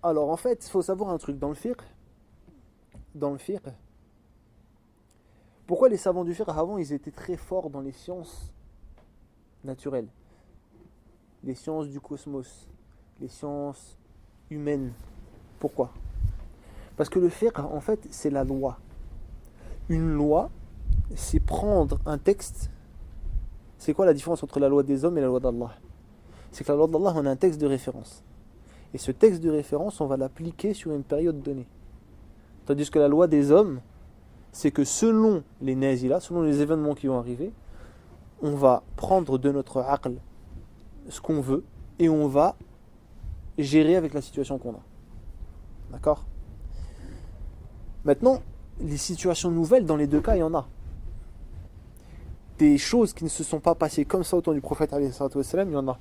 Alors en fait, il faut savoir un truc. Dans le fiqh, pourquoi les savants du fiqh avant, ils étaient très forts dans les sciences naturelles, les sciences du cosmos, les sciences humaines. Pourquoi? Parce que le fiqh, en fait, c'est la loi. Une loi, c'est prendre un texte. C'est quoi la différence entre la loi des hommes et la loi d'Allah? C'est que la loi d'Allah, on a un texte de référence. Et ce texte de référence, on va l'appliquer sur une période donnée. Tandis que la loi des hommes, c'est que selon les nazila, selon les événements qui vont arriver, on va prendre de notre aql ce qu'on veut et on va gérer avec la situation qu'on a. D'accord? Maintenant, les situations nouvelles, dans les deux cas, il y en a. Des choses qui ne se sont pas passées comme ça au temps du prophète, il y en a.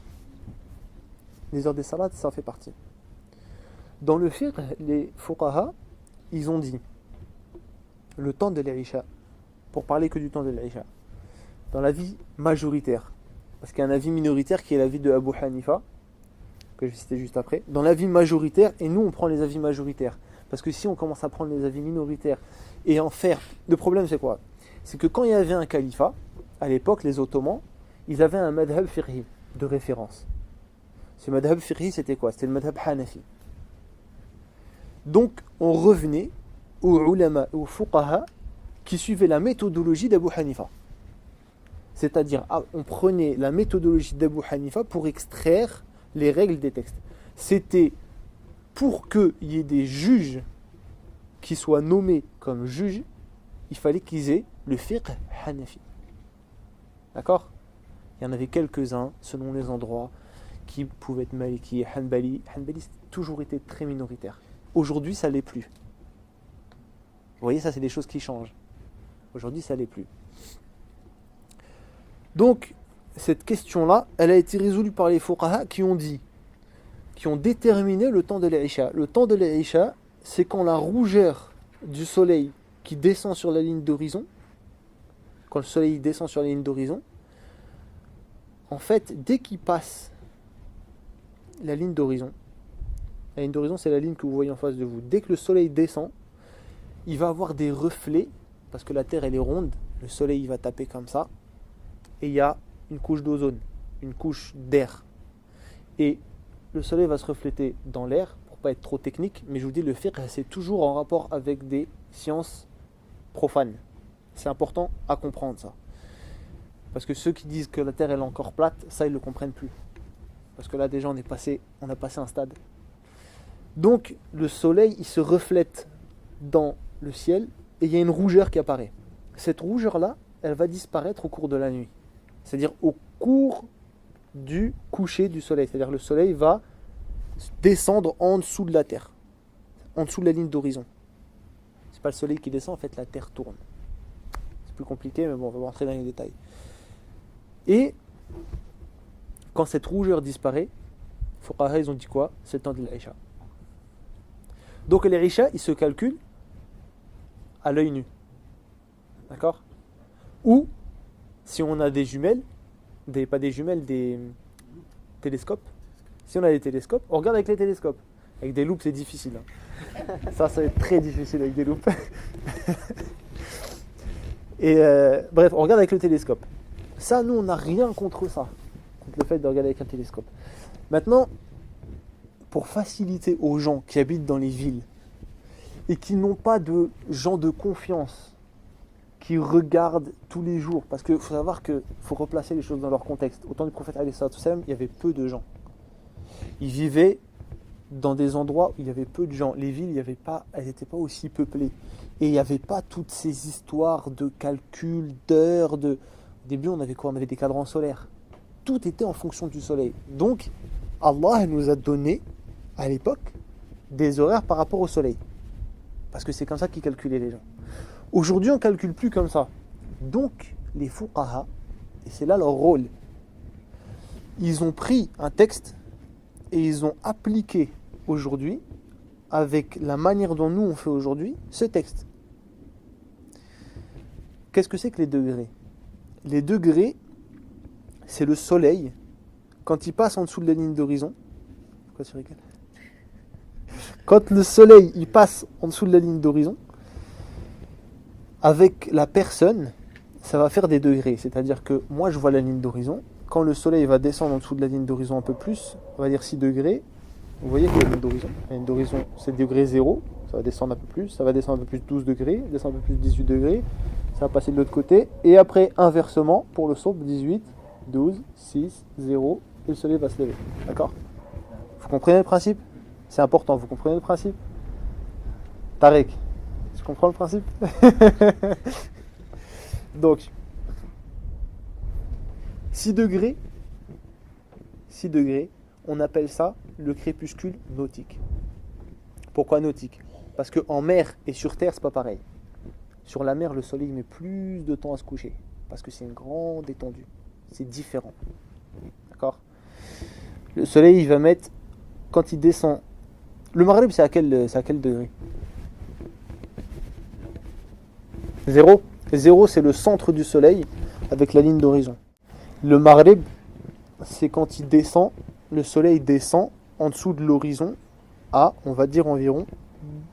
Les heures des salades, ça fait partie. Dans le fiqh, les fuqaha, ils ont dit le temps de l'Isha, pour parler que du temps de l'Isha, dans l'avis majoritaire, parce qu'il y a un avis minoritaire qui est l'avis de Abu Hanifa, que je vais citer juste après, dans l'avis majoritaire, et nous on prend les avis majoritaires, parce que si on commence à prendre les avis minoritaires et en faire, le problème c'est quoi? C'est que quand il y avait un califat, à l'époque les Ottomans, ils avaient un madhab fiqhi de référence. Ce madhab fiqhi c'était quoi? C'était le madhab Hanafi. Donc on revenait aux ulama, aux fuqaha qui suivaient la méthodologie d'Abu Hanifa. C'est-à-dire, on prenait la méthodologie d'Abu Hanifa pour extraire les règles des textes. C'était pour qu'il y ait des juges qui soient nommés comme juges, il fallait qu'ils aient le fiqh Hanafi. D'accord? Il y en avait quelques-uns, selon les endroits, qui pouvaient être Maliki et Hanbali. Hanbali, c'est toujours été très minoritaire. Aujourd'hui, ça ne l'est plus. Vous voyez, ça, c'est des choses qui changent. Aujourd'hui, ça ne l'est plus. Donc, cette question-là, elle a été résolue par les fuqaha qui ont déterminé le temps de l'Isha. Le temps de l'Isha, c'est quand la rougeur du soleil qui descend sur la ligne d'horizon, quand le soleil descend sur la ligne d'horizon, en fait, dès qu'il passe la ligne d'horizon, c'est la ligne que vous voyez en face de vous, dès que le soleil descend, il va avoir des reflets, parce que la Terre elle est ronde, le soleil il va taper comme ça, et il y a une couche d'ozone, une couche d'air. Et le soleil va se refléter dans l'air, pour pas être trop technique, mais je vous dis, le fiqh, c'est toujours en rapport avec des sciences profanes. C'est important à comprendre ça. Parce que ceux qui disent que la Terre elle est encore plate, ça ils ne le comprennent plus. Parce que là déjà on a passé un stade. Donc le soleil il se reflète dans le ciel et il y a une rougeur qui apparaît. Cette rougeur-là, elle va disparaître au cours de la nuit. C'est-à-dire au cours du coucher du soleil. C'est-à-dire le soleil va descendre en dessous de la terre, en dessous de la ligne d'horizon. C'est pas le soleil qui descend, en fait la terre tourne. C'est plus compliqué, mais bon, on va rentrer dans les détails. Et quand cette rougeur disparaît, les fuqaha ils ont dit quoi? C'est le temps de l'Isha. Donc l'Isha, il se calcule à l'œil nu. D'accord? Ou, si on a des jumelles, pas des jumelles, des télescopes. Si on a des télescopes, on regarde avec les télescopes. Avec des loupes, c'est difficile. Ça va être très difficile avec des loupes. Et bref, on regarde avec le télescope. Ça, nous, on n'a rien contre ça. Contre le fait de regarder avec un télescope. Maintenant, pour faciliter aux gens qui habitent dans les villes et qui n'ont pas de gens de confiance qui regardent tous les jours, parce qu'il faut savoir qu'il faut replacer les choses dans leur contexte. Au temps du prophète, il y avait peu de gens. Ils vivaient dans des endroits où il y avait peu de gens. Les villes, elles n'étaient pas aussi peuplées. Et il n'y avait pas toutes ces histoires de calcul, d'heures. Au début, on avait quoi? On avait des cadrans solaires. Tout était en fonction du soleil. Donc, Allah nous a donné, à l'époque, des horaires par rapport au soleil. Parce que c'est comme ça qu'ils calculaient les gens. Aujourd'hui, on ne calcule plus comme ça. Donc, les fuqaha, et c'est là leur rôle, ils ont pris un texte et ils ont appliqué aujourd'hui, avec la manière dont nous on fait aujourd'hui, ce texte. Qu'est-ce que c'est que les degrés? Les degrés, c'est le soleil, quand il passe en dessous de la ligne d'horizon. Pourquoi tu rigoles? Quand le soleil il passe en dessous de la ligne d'horizon, avec la personne, ça va faire des degrés. C'est-à-dire que moi, je vois la ligne d'horizon. Quand le soleil va descendre en dessous de la ligne d'horizon un peu plus, on va dire 6 degrés. Vous voyez que la ligne d'horizon, c'est degré 0. Ça va descendre un peu plus. Ça va descendre un peu plus 12 degrés. Descendre un peu plus 18 degrés. Ça va passer de l'autre côté. Et après, inversement, pour le saut, 18, 12, 6, 0. Et le soleil va se lever. D'accord? Vous comprenez le principe? C'est important. Vous comprenez le principe? Tarek, tu comprends le principe? Donc, 6 degrés, on appelle ça le crépuscule nautique. Pourquoi nautique? Parce qu'en mer et sur terre, c'est pas pareil. Sur la mer, le soleil met plus de temps à se coucher. Parce que c'est une grande étendue. C'est différent. D'accord? Le soleil, il va mettre, quand il descend... Le Maghreb, c'est à quel degré? 0. 0, c'est le centre du soleil avec la ligne d'horizon. Le Maghreb, c'est quand il descend, le soleil descend en dessous de l'horizon à, on va dire, environ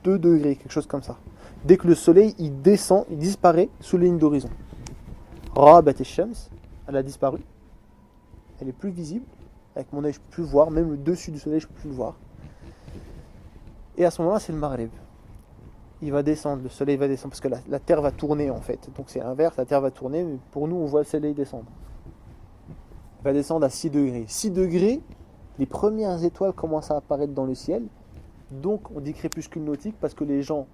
2 degrés, quelque chose comme ça. Dès que le soleil, il descend, il disparaît sous la ligne d'horizon. Rabat al-Shams, elle a disparu. Elle est plus visible. Avec mon œil, je peux plus le voir. Même le dessus du soleil, je peux plus le voir. Et à ce moment-là, c'est le Maghreb. Il va descendre, le soleil va descendre, parce que la terre va tourner en fait. Donc c'est l'inverse, la terre va tourner, mais pour nous, on voit le soleil descendre. Il va descendre à 6 degrés. 6 degrés, les premières étoiles commencent à apparaître dans le ciel. Donc on dit crépuscule nautique parce que les gens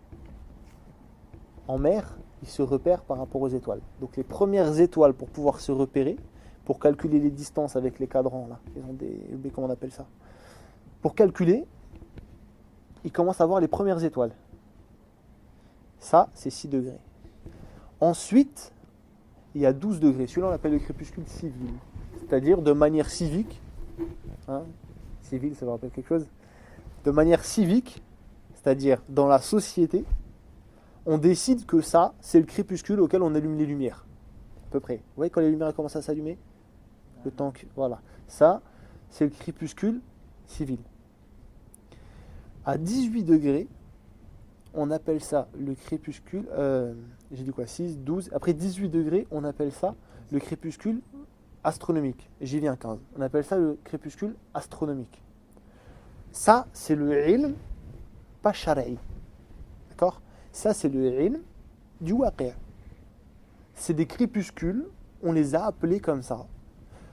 en mer, ils se repèrent par rapport aux étoiles. Donc les premières étoiles pour pouvoir se repérer, pour calculer les distances avec les cadrans, là, ils ont des, comment on appelle ça? Pour calculer, ils commencent à voir les premières étoiles. Ça, c'est 6 degrés. Ensuite, il y a 12 degrés. Celui-là, on l'appelle le crépuscule civil. C'est-à-dire de manière civique. Civil, ça vous rappelle quelque chose? De manière civique, c'est-à-dire dans la société, on décide que ça, c'est le crépuscule auquel on allume les lumières. À peu près. Vous voyez quand les lumières commencent à s'allumer? Le temps que... Voilà. Ça, c'est le crépuscule civil. À 18 degrés, on appelle ça le crépuscule, j'ai dit quoi, 6, 12, après 18 degrés, on appelle ça le crépuscule astronomique. J'y viens 15. On appelle ça le crépuscule astronomique. Ça, c'est le ilm, pas shara'i. D'accord? Ça, c'est le ilm du waqi'. C'est des crépuscules, on les a appelés comme ça,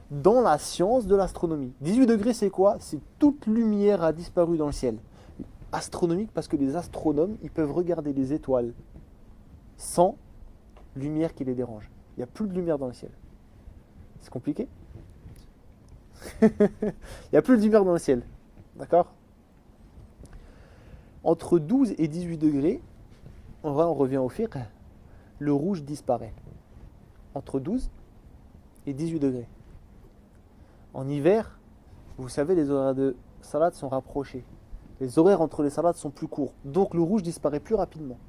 dans la science de l'astronomie. 18 degrés, c'est quoi? C'est toute lumière a disparu dans le ciel. Astronomique parce que les astronomes, ils peuvent regarder les étoiles sans lumière qui les dérange. Il n'y a plus de lumière dans le ciel. C'est compliqué? Il n'y a plus de lumière dans le ciel. D'accord? Entre 12 et 18 degrés, on revient au fiqh, le rouge disparaît. Entre 12 et 18 degrés. En hiver, vous savez, les horaires de salat sont rapprochés. Les horaires entre les salades sont plus courts. Donc le rouge disparaît plus rapidement.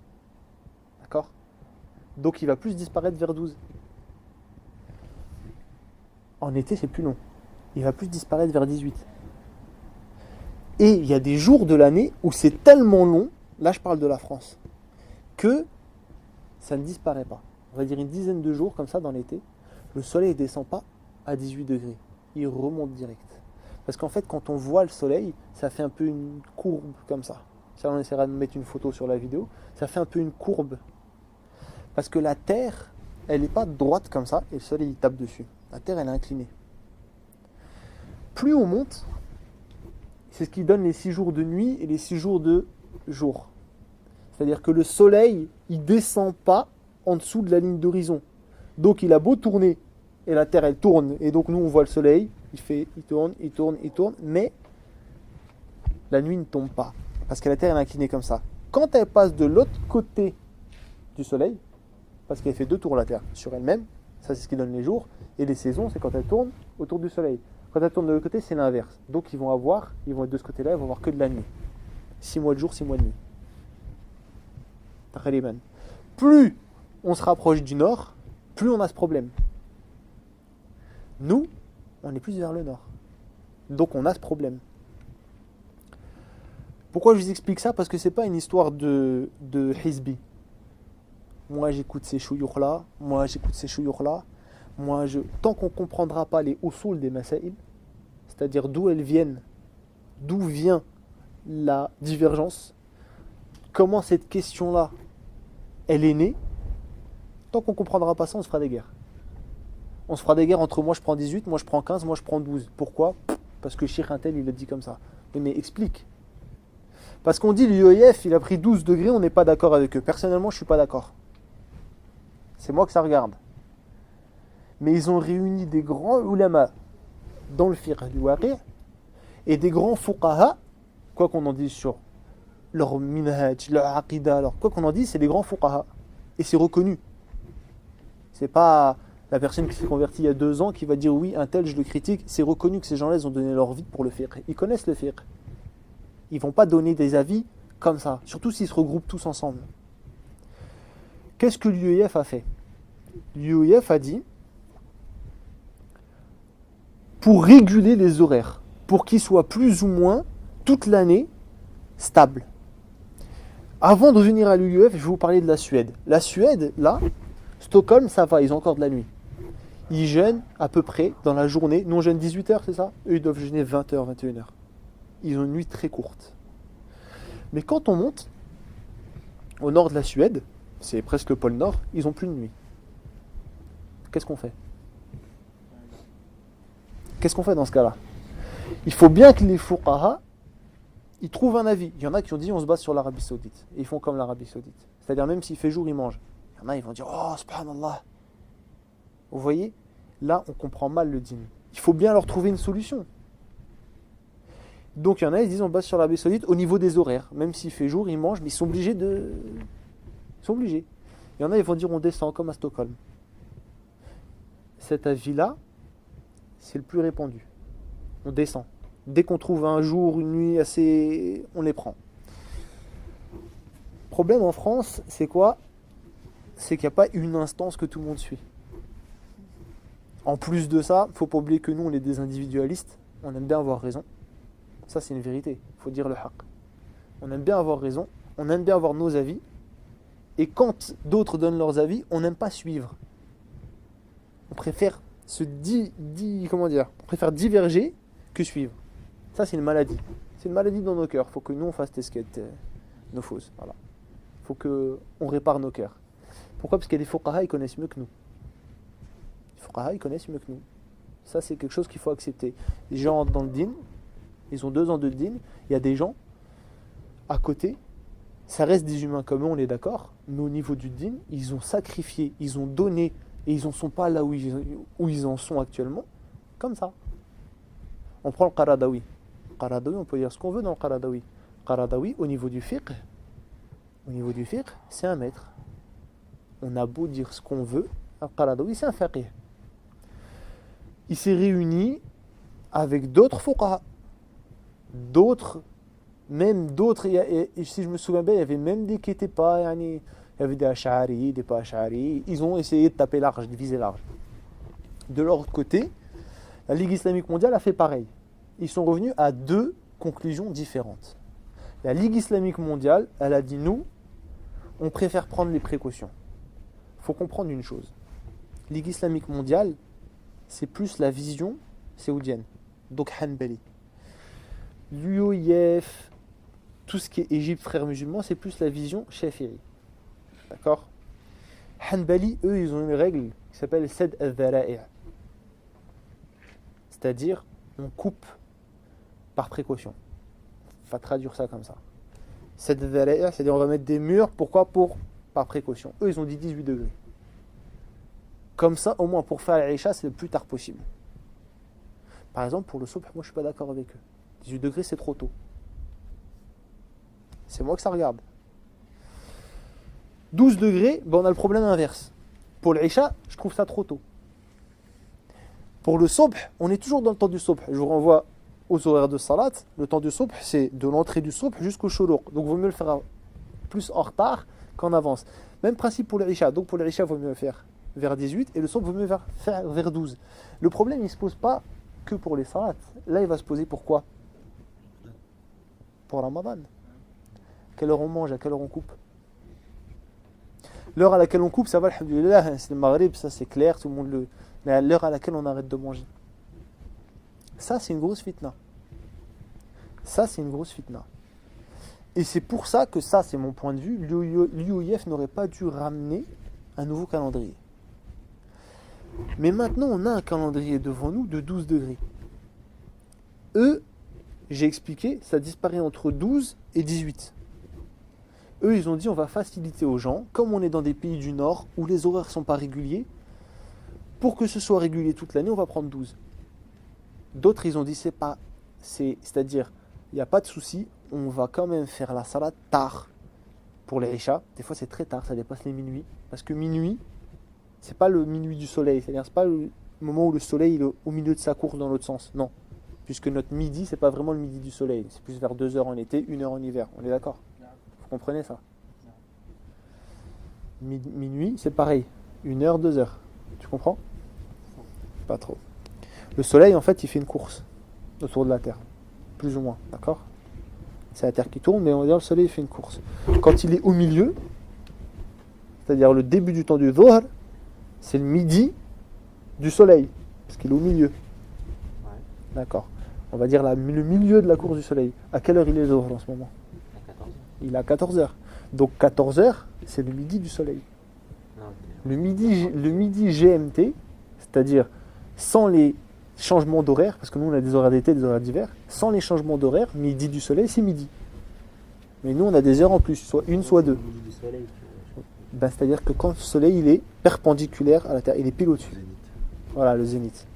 D'accord? Donc il va plus disparaître vers 12. En été, c'est plus long. Il va plus disparaître vers 18. Et il y a des jours de l'année où c'est tellement long, là je parle de la France, que ça ne disparaît pas. On va dire une dizaine de jours comme ça dans l'été, le soleil ne descend pas à 18 degrés. Il remonte direct. Parce qu'en fait, quand on voit le soleil, ça fait un peu une courbe comme ça. Ça, on essaiera de mettre une photo sur la vidéo. Ça fait un peu une courbe. Parce que la Terre, elle n'est pas droite comme ça, et le soleil, il tape dessus. La Terre, elle est inclinée. Plus on monte, c'est ce qui donne les 6 jours de nuit et les 6 jours de jour. C'est-à-dire que le soleil, il descend pas en dessous de la ligne d'horizon. Donc, il a beau tourner, et la Terre, elle tourne, et donc nous, on voit le soleil, il tourne, mais la nuit ne tombe pas, parce que la Terre est inclinée comme ça. Quand elle passe de l'autre côté du soleil, parce qu'elle fait 2 tours la Terre sur elle-même, ça c'est ce qui donne les jours, et les saisons, c'est quand elle tourne autour du soleil. Quand elle tourne de l'autre côté, c'est l'inverse. Donc ils vont être de ce côté-là, ils vont avoir que de la nuit. 6 mois de jour, 6 mois de nuit. Taqriban. Plus on se rapproche du nord, plus on a ce problème. Nous, on est plus vers le nord. Donc on a ce problème. Pourquoi je vous explique ça? Parce que c'est pas une histoire de hizbi. Moi j'écoute ces chouyours-là, moi j'écoute ces chouyours-là, tant qu'on ne comprendra pas les usul des masaïl, c'est-à-dire d'où elles viennent, d'où vient la divergence, comment cette question-là, elle est née, tant qu'on ne comprendra pas ça, on se fera des guerres. On se fera des guerres entre moi je prends 18, moi je prends 15, moi je prends 12. Pourquoi? Parce que Cheikh Intel il a dit comme ça. Mais explique. Parce qu'on dit l'UEF il a pris 12 degrés, on n'est pas d'accord avec eux. Personnellement je ne suis pas d'accord. C'est moi que ça regarde. Mais ils ont réuni des grands ulama dans le fiqh du waqi' et des grands fuqaha, quoi qu'on en dise sur leur minhaj, leur aqida, quoi qu'on en dise, c'est des grands fuqaha. Et c'est reconnu. C'est pas la personne qui s'est convertie il y a 2 ans qui va dire oui, un tel, je le critique. C'est reconnu que ces gens-là, ils ont donné leur vie pour le fiqh. Ils connaissent le fiqh. Ils vont pas donner des avis comme ça, surtout s'ils se regroupent tous ensemble. Qu'est-ce que l'UEF a fait? L'UEF a dit, pour réguler les horaires, pour qu'ils soient plus ou moins, toute l'année, stables. Avant de venir à l'UEF, je vais vous parler de la Suède. La Suède, là, Stockholm, ça va, ils ont encore de la nuit. Ils jeûnent à peu près dans la journée. Nous, on jeûne 18h, c'est ça? Eux, ils doivent jeûner 20h, 21h. Ils ont une nuit très courte. Mais quand on monte au nord de la Suède, c'est presque le pôle Nord, ils n'ont plus de nuit. Qu'est-ce qu'on fait? Qu'est-ce qu'on fait dans ce cas-là? Il faut bien que les fuqaha, ils trouvent un avis. Il y en a qui ont dit on se base sur l'Arabie Saoudite. Et ils font comme l'Arabie Saoudite. C'est-à-dire même s'il fait jour, ils mangent. Il y en a, ils vont dire oh, subhanallah. Vous voyez? Là, on comprend mal le dîn. Il faut bien leur trouver une solution. Donc il y en a, ils disent on base sur l'Arabie Saoudite au niveau des horaires. Même s'il fait jour, ils mangent, mais ils sont obligés de... Ils sont obligés. Il y en a, ils vont dire on descend comme à Stockholm. Cet avis-là, c'est le plus répandu. On descend. Dès qu'on trouve un jour, une nuit assez... on les prend. Problème en France, c'est quoi? C'est qu'il n'y a pas une instance que tout le monde suit. En plus de ça, il ne faut pas oublier que nous, on est des individualistes. On aime bien avoir raison. Ça, c'est une vérité. Il faut dire le haqq. On aime bien avoir raison. On aime bien avoir nos avis. Et quand d'autres donnent leurs avis, on n'aime pas suivre. On préfère on préfère diverger que suivre. Ça, c'est une maladie. C'est une maladie dans nos cœurs. Il faut que nous, on fasse tesquette nos fausses. Voilà. Il faut qu'on répare nos cœurs. Pourquoi? Parce qu'il y a des fuqaha, ils connaissent mieux que nous. Les fuqaha, ils connaissent mieux que nous. Ça, c'est quelque chose qu'il faut accepter. Les gens entrent dans le din, ils ont 2 ans de din. Il y a des gens à côté, ça reste des humains comme eux, on est d'accord. Mais au niveau du din, ils ont sacrifié, ils ont donné, et ils n'en sont pas là où ils en sont actuellement. Comme ça. On prend le Qaradawi. Qaradawi, on peut dire ce qu'on veut dans le Qaradawi. Qaradawi, au niveau du fiqh, c'est un maître. On a beau dire ce qu'on veut, Al-Qaradawi, c'est un faqih. Il s'est réuni avec d'autres fuqaha. Si je me souviens bien, il y avait même des qui n'étaient pas, il y avait des ash'ari, des pas ash'ari. Ils ont essayé de taper large, de viser large. De l'autre côté, la Ligue islamique mondiale a fait pareil. Ils sont revenus à 2 conclusions différentes. La Ligue islamique mondiale, elle a dit nous, on préfère prendre les précautions. Il faut comprendre une chose. Ligue islamique mondiale, c'est plus la vision saoudienne, donc Hanbali. L'UOIF, tout ce qui est Égypte, frères musulmans, c'est plus la vision Shafi'i. D'accord? Hanbali, eux, ils ont une règle qui s'appelle Sadd al-Dhara'i'. C'est-à-dire, on coupe par précaution. Il faut traduire ça comme ça. Sadd al-Dhara'i', c'est-à-dire on va mettre des murs, pourquoi? Par précaution. Eux, ils ont dit 18 degrés. Comme ça, au moins, pour faire l'Isha, c'est le plus tard possible. Par exemple, pour le subh, moi, je ne suis pas d'accord avec eux. 18 degrés, c'est trop tôt. C'est moi que ça regarde. 12 degrés, on a le problème inverse. Pour l'Isha, je trouve ça trop tôt. Pour le subh, on est toujours dans le temps du subh. Je vous renvoie aux horaires de salat. Le temps du subh, c'est de l'entrée du subh jusqu'au shuruq. Donc, il vaut mieux le faire plus en retard qu'en avance. Même principe pour l'Isha. Donc, pour l'Isha, il vaut mieux le faire vers 18 et le subh, il vaut mieux faire vers 12. Le problème, il ne se pose pas que pour les salats. Là, il va se poser pour quoi? Pour Ramadan. quelle heure on mange, à quelle heure on coupe. L'heure à laquelle on coupe, ça va, alhamdoulilah, c'est le maghrib, ça c'est clair, tout le monde le... Mais à l'heure à laquelle on arrête de manger. Ça, c'est une grosse fitna. Ça, c'est une grosse fitna. Et c'est pour ça que ça, c'est mon point de vue, l'UOIF n'aurait pas dû ramener un nouveau calendrier. Mais maintenant, on a un calendrier devant nous de 12 degrés. Eux, j'ai expliqué, ça disparaît entre 12 et 18. Eux, ils ont dit, on va faciliter aux gens, comme on est dans des pays du Nord, où les horaires ne sont pas réguliers, pour que ce soit régulier toute l'année, on va prendre 12. D'autres, ils ont dit, c'est-à-dire, il n'y a pas de souci, on va quand même faire la salat tard pour les Isha. Des fois, c'est très tard, ça dépasse les minuit. Parce que minuit, c'est pas le minuit du soleil, c'est-à-dire, c'est pas le moment où le soleil est au milieu de sa course dans l'autre sens. Non. Puisque notre midi, c'est pas vraiment le midi du soleil. C'est plus vers 2 heures en été, 1 heure en hiver. On est d'accord ? Vous comprenez ça ? Minuit, c'est pareil. 1 heure, 2 heures. Tu comprends ? Pas trop. Le soleil, en fait, il fait une course autour de la Terre. Plus ou moins, d'accord ? C'est la Terre qui tourne, mais on va dire le soleil il fait une course. Quand il est au milieu, c'est-à-dire le début du temps du Dhuhr, c'est le midi du soleil, parce qu'il est au milieu. Ouais. D'accord. On va dire le milieu de la course du soleil. À quelle heure il est Dhuhr en ce moment ? À 14 heures. Il est à 14 heures. Donc 14 heures, c'est le midi du soleil. Ah, ok. Le midi GMT, c'est-à-dire sans les changements d'horaire, parce que nous on a des horaires d'été, des horaires d'hiver, sans les changements d'horaire, midi du soleil, c'est midi. Mais nous on a des heures en plus, soit une, soit deux. Midi du soleil, C'est-à-dire que quand le soleil il est perpendiculaire à la Terre, il est pile au-dessus. Zénith. Voilà, le zénith.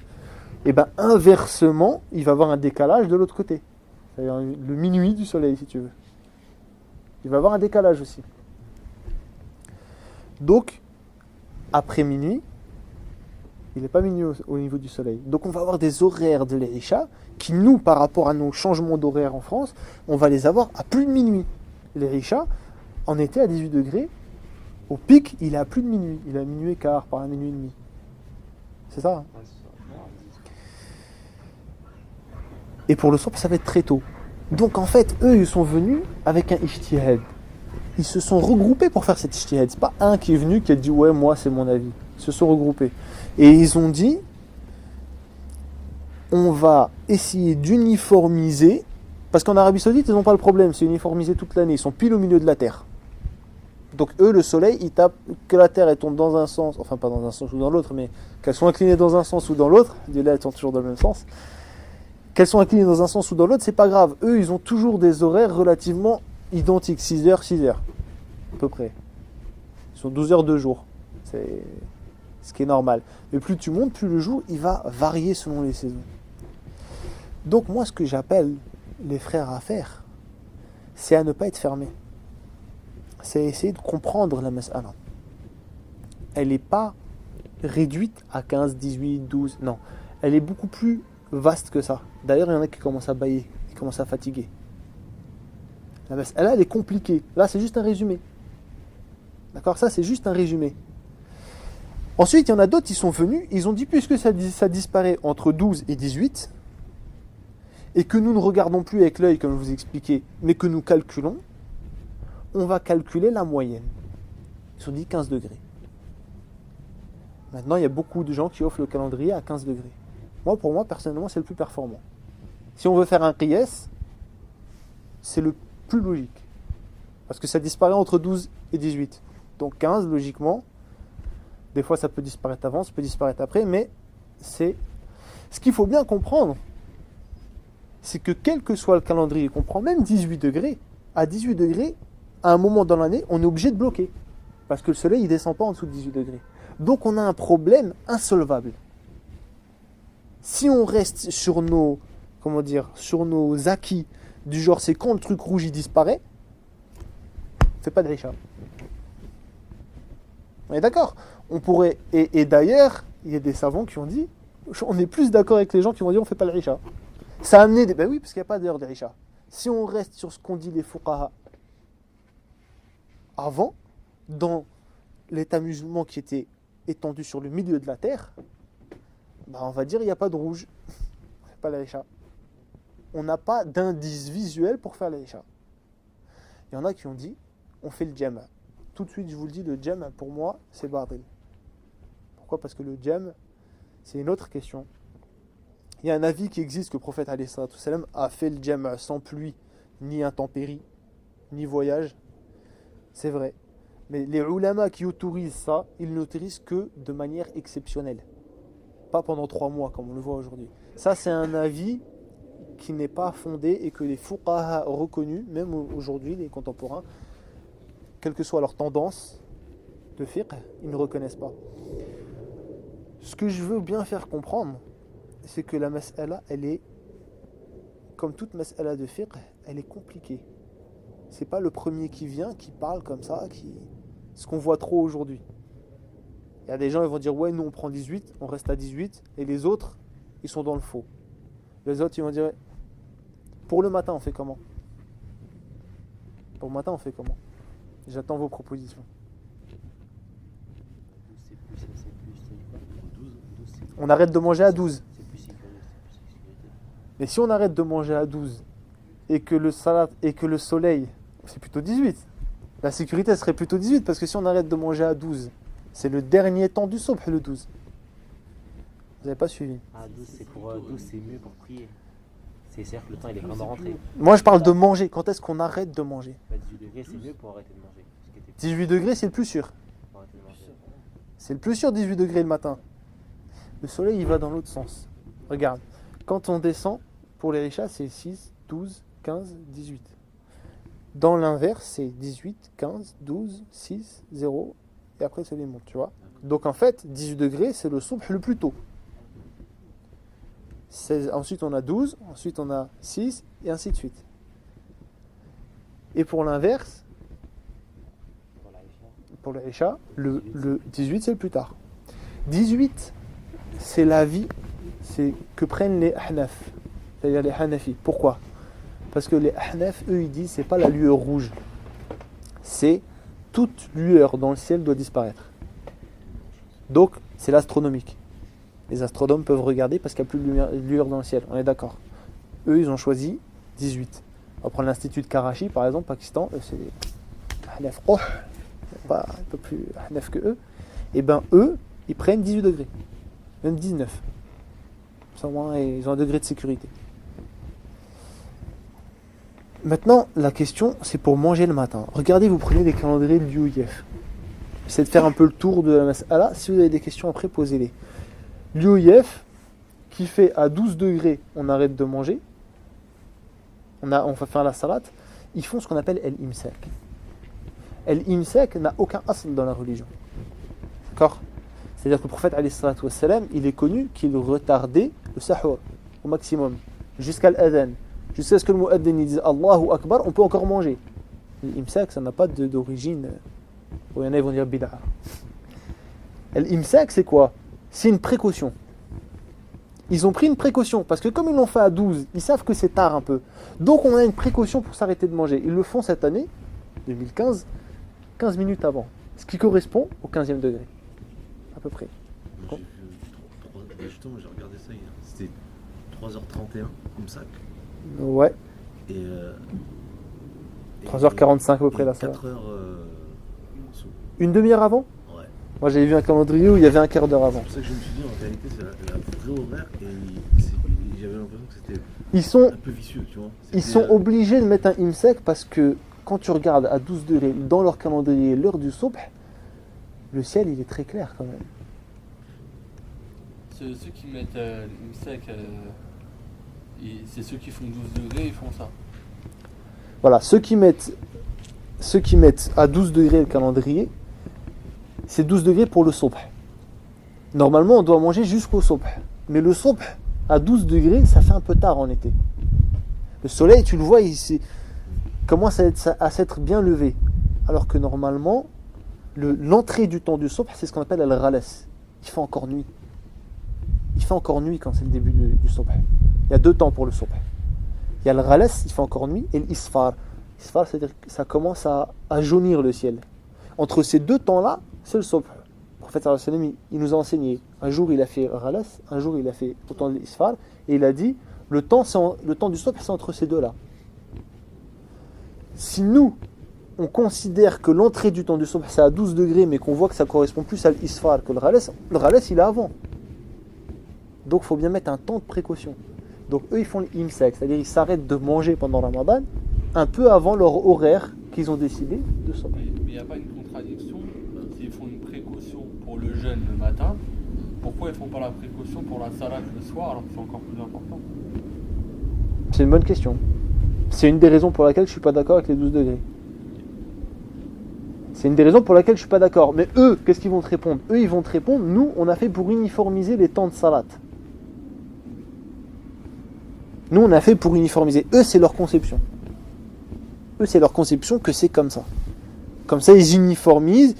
Et bien inversement, il va y avoir un décalage de l'autre côté. C'est-à-dire le minuit du soleil, si tu veux. Il va y avoir un décalage aussi. Donc, après minuit, il n'est pas minuit au niveau du soleil. Donc on va avoir des horaires de l'Isha qui, nous, par rapport à nos changements d'horaire en France, on va les avoir à plus de minuit. L'Isha, en été à 18 degrés, au pic, il est à plus de minuit. Il est à minuit et quart, par un minuit et demi. C'est ça, hein ? Ouais, c'est ça. Et pour le soir, ça va être très tôt. Donc en fait, eux, ils sont venus avec un ijtihad. Ils se sont regroupés pour faire cet ijtihad. C'est pas un qui est venu qui a dit « Ouais, moi, c'est mon avis ». Ils se sont regroupés. Et ils ont dit « On va essayer d'uniformiser ». Parce qu'en Arabie Saoudite, ils n'ont pas le problème. C'est uniformisé toute l'année. Ils sont pile au milieu de la Terre. Donc eux, le soleil, ils tapent que la Terre elle tombe dans un sens. Enfin, pas dans un sens ou dans l'autre, mais qu'elles soient inclinées dans un sens ou dans l'autre. Là, elles sont toujours dans le même sens. Qu'elles sont inclinées dans un sens ou dans l'autre, c'est pas grave. Eux, ils ont toujours des horaires relativement identiques. 6 heures, 6 heures. À peu près. Ils sont 12 heures de jour. C'est ce qui est normal. Mais plus tu montes, plus le jour, il va varier selon les saisons. Donc moi, ce que j'appelle les frères à faire, c'est à ne pas être fermé. C'est essayer de comprendre la mas'ala. Elle n'est pas réduite à 15, 18, 12. Non. Elle est beaucoup plus vaste que ça. D'ailleurs, il y en a qui commencent à bâiller, qui commencent à fatiguer. La mas'ala, elle est compliquée. Là, c'est juste un résumé. D'accord ? Ça, c'est juste un résumé. Ensuite, il y en a d'autres qui sont venus, ils ont dit, puisque ça disparaît entre 12 et 18, et que nous ne regardons plus avec l'œil, comme je vous ai expliqué, mais que nous calculons, on va calculer la moyenne. Ils ont dit 15 degrés. Maintenant, il y a beaucoup de gens qui offrent le calendrier à 15 degrés. Moi, pour moi, personnellement, c'est le plus performant. Si on veut faire un qiyas, c'est le plus logique. Parce que ça disparaît entre 12 et 18. Donc 15, logiquement, des fois ça peut disparaître avant, ça peut disparaître après, mais c'est... Ce qu'il faut bien comprendre, c'est que quel que soit le calendrier qu'on prend, même 18 degrés, à 18 degrés, à un moment dans l'année, on est obligé de bloquer. Parce que le soleil, il ne descend pas en dessous de 18 degrés. Donc on a un problème insolvable. Si on reste sur nos acquis, du genre c'est quand le truc rouge il disparaît, c'est pas de Isha. On est d'accord ? On pourrait, et d'ailleurs, il y a des savants qui ont dit, on est plus d'accord avec les gens qui vont dire on fait pas le Isha. Ça a amené des... Ben oui, parce qu'il n'y a pas d'heure de Isha. Si on reste sur ce qu'on dit les fuqaha avant, dans l'état musulman qui était étendu sur le milieu de la terre, ben on va dire il n'y a pas de rouge. On fait pas la Isha. On n'a pas d'indice visuel pour faire la Isha. Il y en a qui ont dit, on fait le jam'. Tout de suite, je vous le dis, le jam', pour moi, c'est batil. Pourquoi ? Parce que le jam', c'est une autre question. Il y a un avis qui existe que le prophète alayhi salatu wassalam a fait le jam' sans pluie, ni intempéries, ni voyage. C'est vrai. Mais les ulama qui autorisent ça, ils n'autorisent que de manière exceptionnelle. Pas pendant 3 mois, comme on le voit aujourd'hui. Ça, c'est un avis qui n'est pas fondé et que les fuqaha reconnus, même aujourd'hui, les contemporains, quelle que soit leur tendance de fiqh, ils ne reconnaissent pas. Ce que je veux bien faire comprendre, c'est que la mas'ala, elle est, comme toute mas'ala de fiqh, elle est compliquée. C'est pas le premier qui vient, qui parle comme ça, ce qu'on voit trop aujourd'hui. Il y a des gens, ils vont dire, ouais, nous on prend 18, on reste à 18, et les autres, ils sont dans le faux. Les autres, ils vont dire, pour le matin, on fait comment ? Pour le matin, on fait comment ? J'attends vos propositions. 12, c'est quoi ? 12, c'est On arrête de manger à 12. c'est plus sécurisé, c'est plus sécurité. Mais si on arrête de manger à 12 et que le salat et que le soleil, c'est plutôt 18. La sécurité serait plutôt 18 parce que si on arrête de manger à 12, c'est le dernier temps du subh, le 12. Vous n'avez pas suivi. Ah, 12, c'est pour 12, c'est mieux pour prier. C'est-à-dire que le temps il est vraiment rentré. Moi, je parle de manger. Quand est-ce qu'on arrête de manger ? 18 degrés, c'est mieux pour arrêter de manger. Ce qui était 18 degrés, c'est le plus sûr. pour arrêter de manger. C'est le plus sûr, 18 degrés le matin. Le soleil, il va dans l'autre sens. Regarde, quand on descend, pour les richas, c'est 6, 12, 15, 18. Dans l'inverse, c'est 18, 15, 12, 6, 0, et après le soleil monte, tu vois. Donc en fait, 18 degrés, c'est le subh le plus tôt. 16, ensuite on a 12, ensuite on a 6, et ainsi de suite. Et pour l'inverse, Pour la Isha. pour le Isha, le 18 c'est le plus tard. 18, c'est l'avis que prennent les Ahnaf, c'est-à-dire les Hanafi. Pourquoi ? Parce que les Ahnaf, eux, ils disent c'est pas la lueur rouge, c'est toute lueur dans le ciel doit disparaître. Donc, c'est l'astronomique. Les astronomes peuvent regarder parce qu'il n'y a plus de lueur dans le ciel, on est d'accord. Eux, ils ont choisi 18. On va prendre l'Institut de Karachi, par exemple, Pakistan, eux, c'est des Ahnaf. Oh, pas un peu plus Ahnaf que eux. Et ben eux, ils prennent 18 degrés, même 19. Ça, au moins, ils ont un degré de sécurité. Maintenant, la question, c'est pour manger le matin. Regardez, vous prenez les calendriers de l'UIF. Essayez de faire un peu le tour de la mas'ala. Si vous avez des questions après, posez-les. L'UIF, qui fait à 12 degrés, on arrête de manger. On va faire la salat. Ils font ce qu'on appelle el-imsak. El-imsak n'a aucun asl dans la religion. D'accord ? C'est-à-dire que le prophète, alayhi salatu wassalam, il est connu qu'il retardait le sahur au maximum, jusqu'à l'adhan. Jusqu'à ce que le mu'addin dise Allahu Akbar, on peut encore manger. L'imsak, ça n'a pas d'origine. Il y en a, ils vont dire bid'a. L'imsak, c'est quoi ? C'est une précaution. Ils ont pris une précaution, parce que comme ils l'ont fait à 12, ils savent que c'est tard un peu. Donc on a une précaution pour s'arrêter de manger. Ils le font cette année, 2015, 15 minutes avant. Ce qui correspond au 15e degré. À peu près. Moi, justement, j'ai regardé ça hier. C'était 3h31, Imsak. Ouais, Et 3h45 à peu près la salat. 4h sous. Une demi-heure avant ? Ouais. Moi j'avais vu un calendrier où il y avait un quart d'heure avant. C'est pour ça que je me suis dit, en réalité, c'est la vraie horaire. Et j'avais l'impression que c'était Ils sont, un peu vicieux, tu vois. ils sont obligés de mettre un imsak parce que quand tu regardes à 12 degrés dans leur calendrier l'heure du subh, le ciel il est très clair quand même. Ceux qui mettent l'IMSEC, c'est ceux qui font 12 degrés, ils font ça. Voilà, ceux qui mettent à 12 degrés le calendrier, c'est 12 degrés pour le subh. Normalement on doit manger jusqu'au subh. Mais le subh à 12 degrés, ça fait un peu tard en été. Le soleil, tu le vois, il commence à s'être bien levé. Alors que normalement, l'entrée du temps du subh, c'est ce qu'on appelle al-ghalas. Il fait encore nuit. Il fait encore nuit quand c'est le début du subh. Il y a 2 temps pour le subh. Il y a le ghalas, il fait encore nuit, et l'isfar. L'isfar, c'est-à-dire que ça commence à jaunir le ciel. Entre ces 2 temps-là, c'est le subh. Le prophète sallallahu alayhi wa sallam, il nous a enseigné. Un jour, il a fait ghalas, un jour, il a fait autant de l'isfar, et il a dit, le temps du subh, c'est entre ces 2-là. Si nous, on considère que l'entrée du temps du subh c'est à 12 degrés, mais qu'on voit que ça correspond plus à l'isfar que le ghales il est avant. Donc il faut bien mettre un temps de précaution. Donc eux ils font l'imsak, c'est-à-dire ils s'arrêtent de manger pendant Ramadan un peu avant leur horaire qu'ils ont décidé de subh. Mais il n'y a pas une contradiction. S'ils font une précaution pour le jeûne le matin, pourquoi ils ne font pas la précaution pour la salade le soir alors que c'est encore plus important? C'est une bonne question. C'est une des raisons pour laquelle je suis pas d'accord avec les 12 degrés. C'est une des raisons pour laquelle je suis pas d'accord. Mais eux, qu'est-ce qu'ils vont te répondre? Eux, ils vont te répondre, nous, on a fait pour uniformiser les temps de salat. Nous, on a fait pour uniformiser. Eux, c'est leur conception. Eux, c'est leur conception que c'est comme ça. Comme ça, ils uniformisent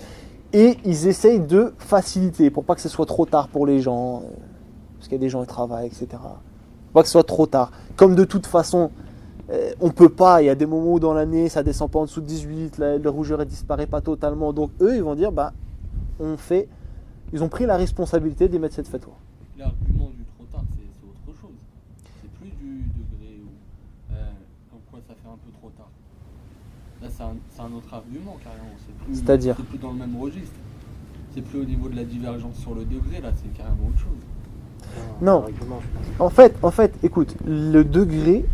et ils essayent de faciliter pour pas que ce soit trop tard pour les gens. Parce qu'il y a des gens qui travaillent, etc. Pour pas que ce soit trop tard. Comme de toute façon, on peut pas, il y a des moments où dans l'année, ça descend pas en dessous de 18, la rougeur ne disparaît pas totalement. Donc eux, ils vont dire, ils ont pris la responsabilité d'émettre cette fatwa. L'argument du trop tard, c'est autre chose. C'est plus du degré où, comme quoi ça fait un peu trop tard. Là, c'est un autre argument carrément. C'est-à-dire c'est plus dans le même registre. C'est plus au niveau de la divergence sur le degré, là, c'est carrément autre chose. Non. En fait, écoute, le degré,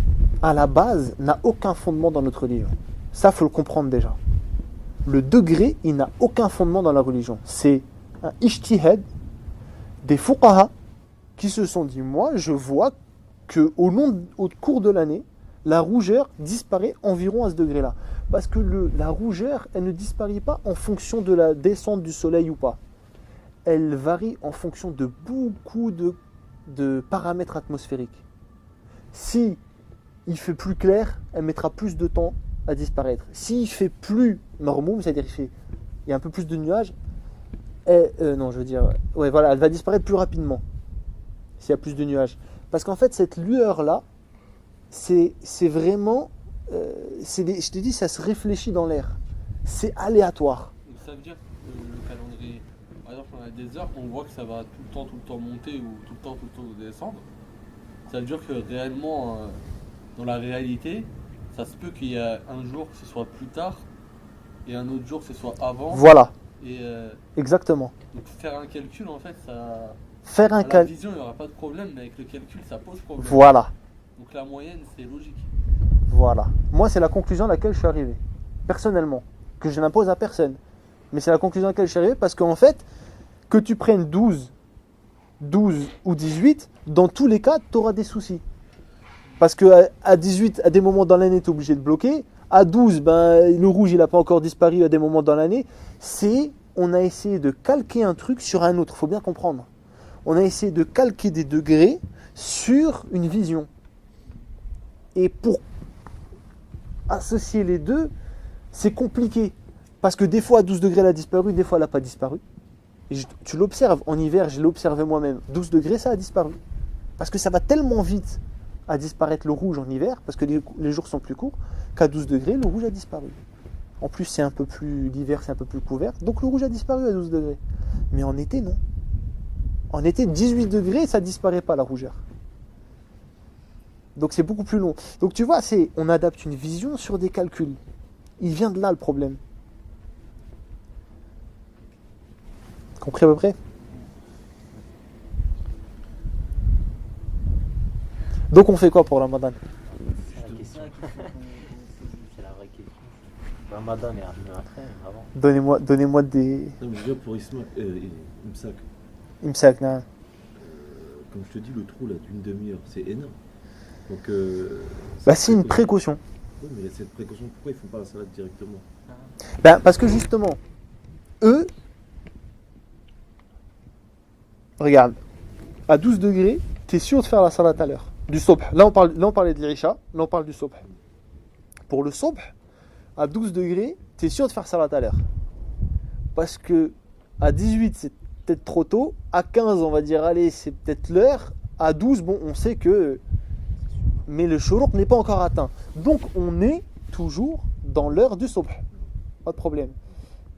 à la base, n'a aucun fondement dans notre religion. Ça, faut le comprendre déjà. Le degré, il n'a aucun fondement dans la religion. C'est un ijtihad des fuqaha qui se sont dit, moi, je vois que au cours de l'année, la rougeur disparaît environ à ce degré-là. Parce que la rougeur, elle ne disparaît pas en fonction de la descente du soleil ou pas. Elle varie en fonction de beaucoup de paramètres atmosphériques. Si il fait plus clair, elle mettra plus de temps à disparaître. S'il fait plus normoum, c'est-à-dire il y a un peu plus de nuages, elle va disparaître plus rapidement s'il y a plus de nuages. Parce qu'en fait, cette lueur-là, c'est vraiment, je te dis, ça se réfléchit dans l'air. C'est aléatoire. Donc ça veut dire que le calendrier, par exemple, on a des heures, on voit que ça va tout le temps monter ou tout le temps descendre. Ça veut dire que réellement, dans la réalité, ça se peut qu'il y a un jour que ce soit plus tard et un autre jour que ce soit avant. Voilà. Et, exactement. donc faire un calcul, en fait, ça... Faire un la calcul. vision, il n'y aura pas de problème, mais avec le calcul, ça pose problème. Voilà. Donc la moyenne, c'est logique. Voilà. Moi, c'est la conclusion à laquelle je suis arrivé. Personnellement. Que je n'impose à personne. Mais c'est la conclusion à laquelle je suis arrivé parce qu'en fait, que tu prennes 12 ou 18, dans tous les cas, tu auras des soucis. Parce qu'à 18, à des moments dans l'année, tu es obligé de bloquer. À 12, le rouge, il n'a pas encore disparu à des moments dans l'année. On a essayé de calquer un truc sur un autre. Il faut bien comprendre. On a essayé de calquer des degrés sur une vision. Et pour associer les deux, c'est compliqué. Parce que des fois, à 12 degrés, elle a disparu, des fois, elle n'a pas disparu. Et tu l'observes, en hiver, je l'ai observé moi-même. 12 degrés, ça a disparu. Parce que ça va tellement vite à disparaître le rouge en hiver, parce que les jours sont plus courts, qu'à 12 degrés, le rouge a disparu. En plus, l'hiver, c'est un peu plus couvert, donc le rouge a disparu à 12 degrés. Mais en été, non. En été, 18 degrés, ça ne disparaît pas, la rougeur. Donc c'est beaucoup plus long. Donc tu vois, on adapte une vision sur des calculs. Il vient de là le problème. Compris à peu près? Donc on fait quoi pour Ramadan? C'est la question. C'est la vraie question. Ramadan est arrivé après, avant. Donnez-moi des... Non, mais déjà pour Imsak, Imsak, non. comme je te dis, le trou là d'une demi-heure, c'est énorme. Donc, c'est une précaution. Oui, mais cette précaution, pourquoi ils font pas la salade directement? Parce que justement, eux, regarde, à 12 degrés, tu es sûr de faire la salade à l'heure. Du sobh. Là, on parlait de l'Isha, là, on parle du sobh. Pour le sobh, à 12 degrés, tu es sûr de faire salade à l'heure. Parce que à 18, c'est peut-être trop tôt. À 15, on va dire, allez, c'est peut-être l'heure. À 12, bon, on sait que... Mais le shuruq n'est pas encore atteint. Donc, on est toujours dans l'heure du sobh. Pas de problème.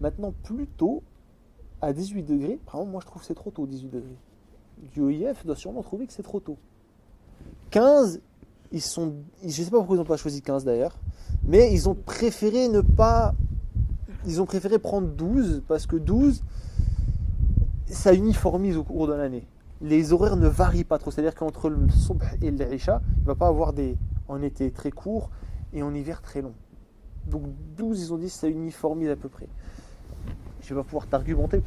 Maintenant, plus tôt, à 18 degrés, par exemple, moi, je trouve que c'est trop tôt, 18 degrés. L'OIF doit sûrement trouver que c'est trop tôt. 15, je ne sais pas pourquoi ils n'ont pas choisi 15 d'ailleurs, mais ils ont préféré ne pas ils ont préféré prendre 12 parce que 12, ça uniformise au cours de l'année. Les horaires ne varient pas trop. C'est-à-dire qu'entre le subh et l'isha, il ne va pas avoir en été très court et en hiver très long. Donc 12, ils ont dit que ça uniformise à peu près. Je ne vais pas pouvoir t'argumenter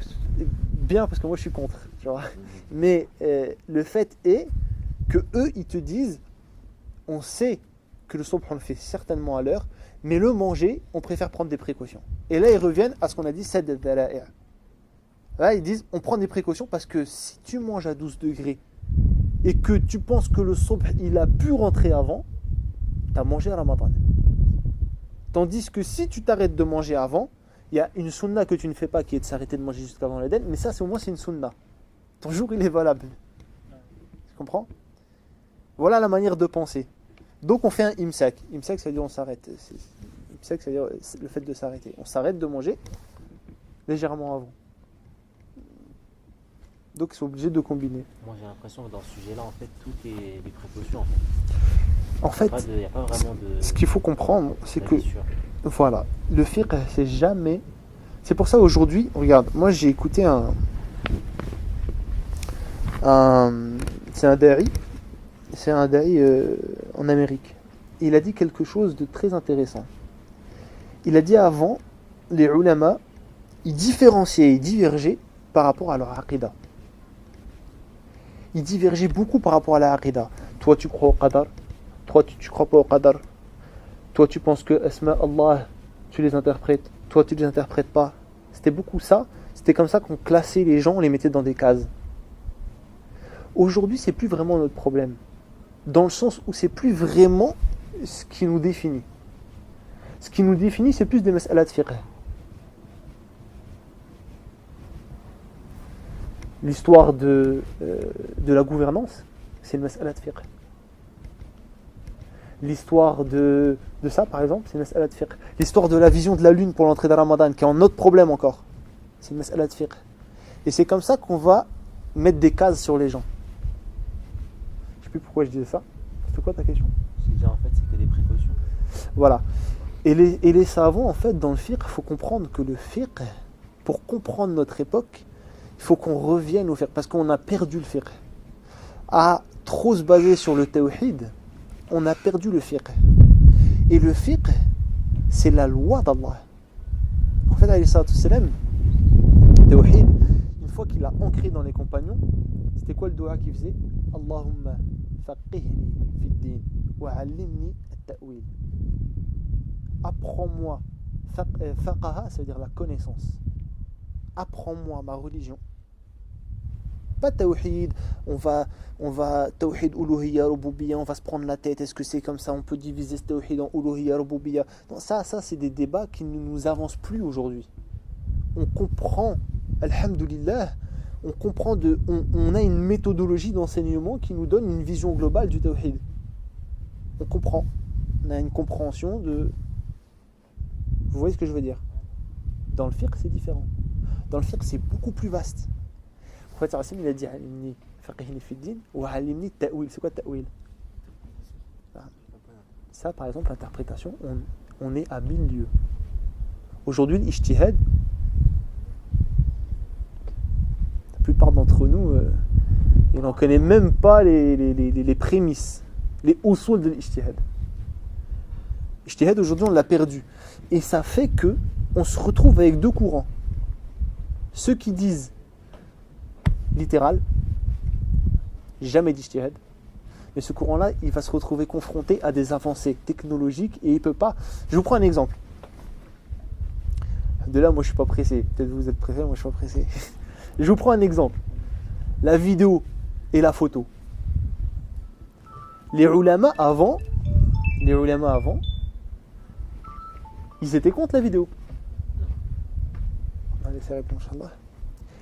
bien parce que moi je suis contre. Tu vois. Mais le fait est que eux, ils te disent, on sait que le subh on le fait certainement à l'heure, mais le manger, on préfère prendre des précautions. Et là, ils reviennent à ce qu'on a dit, c'est al-dala'i'. Là, ils disent, on prend des précautions parce que si tu manges à 12 degrés et que tu penses que le subh, il a pu rentrer avant, tu as mangé à Ramadan. Tandis que si tu t'arrêtes de manger avant, il y a une sunna que tu ne fais pas qui est de s'arrêter de manger jusqu'avant l'Aden, mais ça, au moins, c'est une sunna. Ton jour, il est valable. Tu comprends ? Voilà la manière de penser. Donc, on fait un imsak. Imsak, ça veut dire on s'arrête. Imsak, ça veut dire le fait de s'arrêter. On s'arrête de manger légèrement avant. Donc, ils sont obligés de combiner. Moi, j'ai l'impression que dans ce sujet-là, en fait, tout est des précautions. En fait, il n'y a pas vraiment de... ce qu'il faut comprendre, c'est que... sûr. Voilà, le fiqh, c'est jamais... C'est pour ça aujourd'hui, regarde, moi j'ai écouté c'est un da'i en Amérique. Il a dit quelque chose de très intéressant. Il a dit avant, les ulama, ils différenciaient, ils divergeaient par rapport à leur aqidah. Ils divergeaient beaucoup par rapport à la aqidah. Toi tu crois au qadar, toi tu crois pas au qadar. Toi, tu penses que Asma Allah, tu les interprètes. Toi, tu les interprètes pas. C'était beaucoup ça. C'était comme ça qu'on classait les gens, on les mettait dans des cases. Aujourd'hui, c'est plus vraiment notre problème. Dans le sens où c'est plus vraiment ce qui nous définit. Ce qui nous définit, c'est plus des mas'alat fiqh. L'histoire de la gouvernance, c'est le mas'alat fiqh. L'histoire de ça, par exemple, c'est une mas'ala de fiqh. L'histoire de la vision de la lune pour l'entrée de Ramadan, qui est un autre problème encore, c'est une mas'ala de fiqh. Et c'est comme ça qu'on va mettre des cases sur les gens. Je ne sais plus pourquoi je disais ça. C'était quoi ta question ? C'est déjà, en fait, c'est que des précautions. Voilà. Et les savants, en fait, dans le fiqh, il faut comprendre que le fiqh, pour comprendre notre époque, il faut qu'on revienne au fiqh, parce qu'on a perdu le fiqh. À trop se baser sur le tawhid, on a perdu le fiqh. Et le fiqh, c'est la loi d'Allah. En fait, alayhi salatu wassalam, tawhid, une fois qu'il a ancré dans les compagnons, c'était quoi le dua qu'il faisait ? Allahumma faqihni fi din wa allimni at-ta'wil. Apprends-moi. Faqaha, ça veut dire la connaissance. Apprends-moi ma religion. Pas tawhid, on va tawhid uluhiyya rububiyya, on va se prendre la tête, est-ce que c'est comme ça, on peut diviser ce tawhid en uluhiyya rububiyya. Non, ça c'est des débats qui ne nous avancent plus aujourd'hui. On comprend, alhamdulillah, on a une méthodologie d'enseignement qui nous donne une vision globale du tawhid. On comprend, on a une compréhension de... Vous voyez ce que je veux dire ? Dans le fiqh, c'est différent. Dans le fiqh, c'est beaucoup plus vaste. En fait, il a dit alimni faqihni fi din wa alimni ta'wil. C'est quoi ta'wil ? Ça, par exemple, l'interprétation, on est à 1000 lieues. Aujourd'hui, l'ijtihad, la plupart d'entre nous, ils n'en connaissent même pas les prémices, les usul de l'ijtihad. L'ijtihad, aujourd'hui, on l'a perdu. Et ça fait que on se retrouve avec deux courants. Ceux qui disent littéral, jamais d'ijtihad. Mais ce courant-là, il va se retrouver confronté à des avancées technologiques et il peut pas. Je vous prends un exemple. De là, moi, je suis pas pressé. Peut-être vous êtes pressé, moi, je suis pas pressé. Je vous prends un exemple. La vidéo et la photo. Les ulama avant, ils étaient contre la vidéo. On va laisser répondre, Inch'Allah.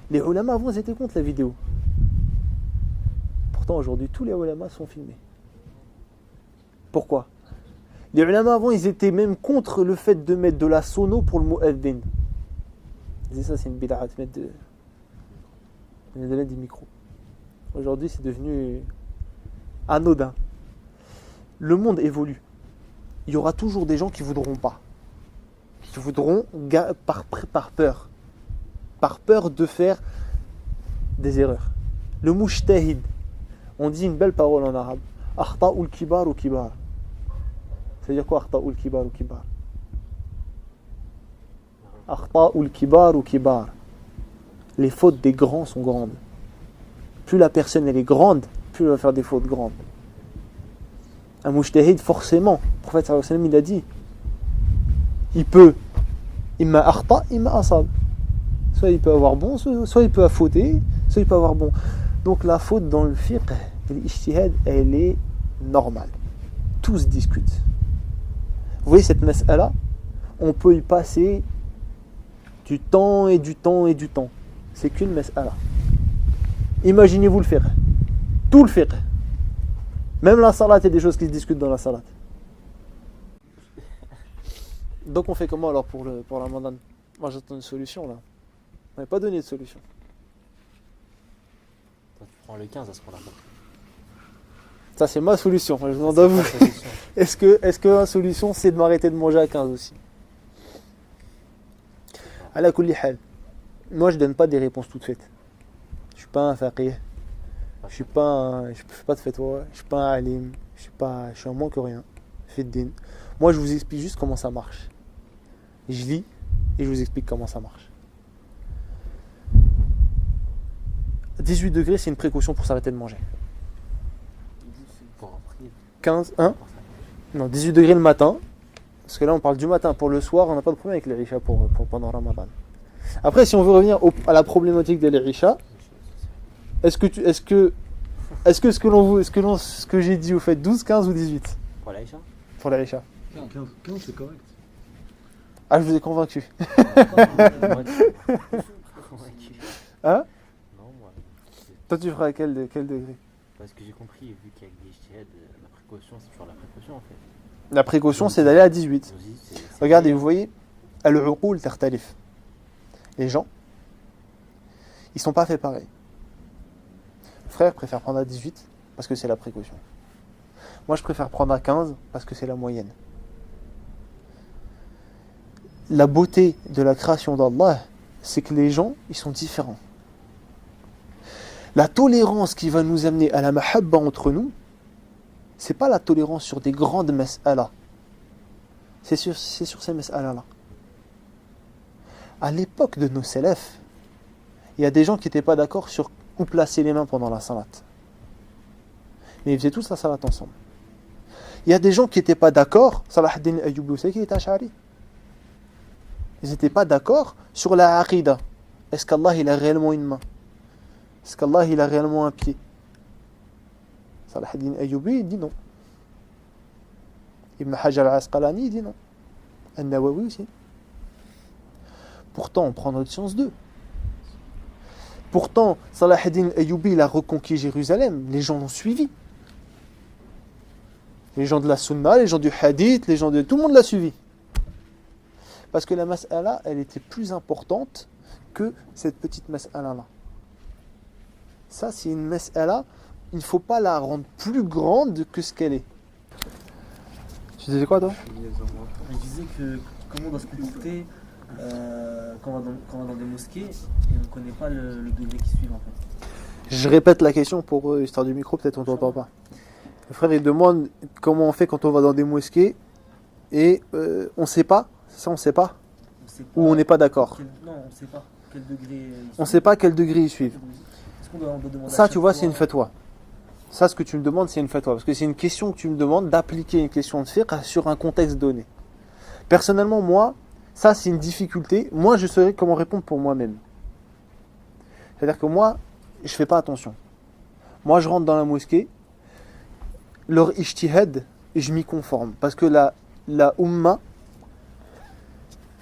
Les ulama avant, ils étaient contre la vidéo. Pourtant, aujourd'hui, tous les ulama sont filmés. Pourquoi ? Les ulama avant, ils étaient même contre le fait de mettre de la sono pour le mu'adhin. Ils disaient ça, c'est une bid'a, de mettre des micros. Aujourd'hui, c'est devenu anodin. Le monde évolue. Il y aura toujours des gens qui voudront pas. qui voudront par peur. Par peur de faire des erreurs. Le mujtahid, on dit une belle parole en arabe. Akhta'ul kibar ou kibar. C'est-à-dire quoi akhta'ul kibar ou kibar? Akhta'ul kibar ou kibar. Les fautes des grands sont grandes. Plus la personne elle est grande, plus elle va faire des fautes grandes. Un mujtahid, forcément, le prophète sallallahu alayhi wa sallam, il a dit, il peut, imma akhta, imma asab. Soit il peut avoir bon, soit il peut fauter, soit il peut avoir bon. Donc la faute dans le fiqh, l'ijtihad, elle est normale. Tous discutent. Vous voyez cette mas'ala, on peut y passer du temps et du temps et du temps. C'est qu'une mas'ala. Imaginez-vous le fiqh. Tout le fiqh. Même la salat, il y a des choses qui se discutent dans la salat. Donc on fait comment alors pour la Ramadan? Moi j'attends une solution là. On n'a pas donné de solution. Toi, tu prends le 15 à ce moment-là. Ça c'est ma solution. Je demande à vous. Est-ce que la solution c'est de m'arrêter de manger à 15 aussi? Ala kulli hal. Moi je donne pas des réponses toutes faites. Je suis pas un faqih. Je fais pas de fatwa. Je suis pas un alim. Je suis un moins que rien. Fait de din. Moi je vous explique juste comment ça marche. Je lis et je vous explique comment ça marche. 18 degrés, c'est une précaution pour s'arrêter de manger. Pour prier. 15, 1 Non, 18 degrés le matin. Parce que là, on parle du matin. Pour le soir, on n'a pas de problème avec les richas pour pendant Ramadan. Après, si on veut revenir à la problématique de l'Irisha, est-ce que ce que j'ai dit, vous faites 12, 15 ou 18 Pour l'Aïcha? pour l'Irisha? 15, c'est correct. Ah, je vous ai convaincu. Hein? Non, moi. Toi, tu feras quel degré? Parce que j'ai compris, vu qu'il y a des ijtihad, la précaution, c'est toujours la précaution en fait. La précaution, c'est d'aller à 18. Nous dit, c'est Regardez, vous voyez, al-uqul tartalif. Les gens, ils sont pas faits pareil. Le frère préfère prendre à 18 parce que c'est la précaution. Moi, je préfère prendre à 15 parce que c'est la moyenne. La beauté de la création d'Allah, c'est que les gens, ils sont différents. La tolérance qui va nous amener à la mahabba entre nous, c'est pas la tolérance sur des grandes mas'ala. C'est sur ces mas'ala-là. À l'époque de nos salafs, il y a des gens qui n'étaient pas d'accord sur où placer les mains pendant la salat. Mais ils faisaient tous la salat ensemble. Il y a des gens qui n'étaient pas d'accord, Salah ad-Din Ayyubi, vous savez qui est Ash'ari? Ils n'étaient pas d'accord sur la aqidah. Est-ce qu'Allah il a réellement une main? Est-ce qu'Allah il a réellement un pied? Salah ad-Din Ayyubi il dit non. Ibn Hajar al-Asqalani il dit non. An-Nawawi aussi. Pourtant on prend notre science d'eux. Pourtant Salah ad-Din Ayyubi il a reconquis Jérusalem. Les gens l'ont suivi. Les gens de la sunna, les gens du hadith, les gens de... Tout le monde l'a suivi. Parce que la mas'ala, elle était plus importante que cette petite mas'ala-là. Ça, c'est une mas'ala, il ne faut pas la rendre plus grande que ce qu'elle est. Tu disais quoi, toi? Je disais que comment on doit se comporter quand on va dans des mosquées et on ne connaît pas le degré qui suit en fait. Je répète la question pour eux, histoire du micro, peut-être on ne t'entend pas. Le frère, il demande comment on fait quand on va dans des mosquées et on ne sait pas. C'est ça, on ne sait pas? Ou on n'est pas d'accord? Non, on ne sait pas quel degré on ne sait pas quel degré ils suivent. Est-ce qu'on doit demander Ça, tu vois, c'est une fatwa. Ça, ce que tu me demandes, c'est une fatwa. Parce que c'est une question que tu me demandes d'appliquer une question de fiqh sur un contexte donné. Personnellement, moi, ça, c'est une difficulté. Moi, je saurais comment répondre pour moi-même. C'est-à-dire que moi, je ne fais pas attention. Moi, je rentre dans la mosquée, leur ijtihad, et je m'y conforme. Parce que la umma,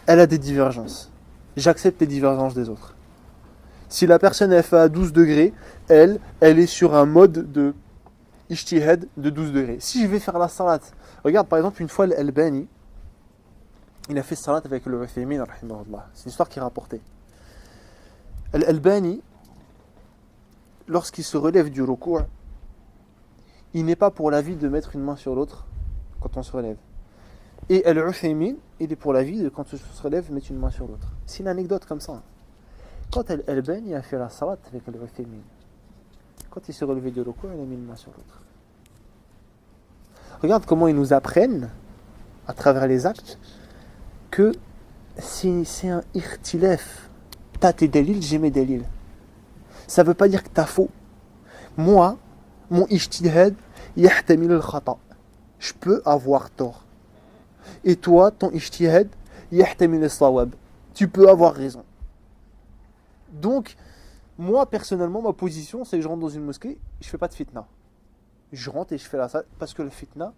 elle a des divergences. J'accepte les divergences des autres. Si la personne elle fait à 12 degrés, elle est sur un mode de ijtihad de 12 degrés. Si je vais faire la salat, regarde par exemple une fois l'Albani, il a fait salat avec le Uthaymin, rahimahullah. C'est une histoire qui est rapportée. L'Albani, lorsqu'il se relève du ruku', il n'est pas pour l'avis de mettre une main sur l'autre quand on se relève. Et Al-Uthaymin, il est pour la vie de quand on se relève, mettre une main sur l'autre. C'est une anecdote comme ça. Quand elle baigne, il a fait la salat avec le féminin. Quand il s'est relevé de l'eau, il a mis une main sur l'autre. Regarde comment ils nous apprennent, à travers les actes, que c'est un irtilef. T'as tes délils, j'ai mes délils. Ça veut pas dire que t'as faux. Moi, mon ijtihad, yahtamil al-khata. Je peux avoir tort. Et toi, ton ijtihad, yahtamil al-sawab. Tu peux avoir raison. Donc, moi, personnellement, ma position, c'est que je rentre dans une mosquée, je fais pas de fitna. Je rentre et je fais la salat, parce que le fitna,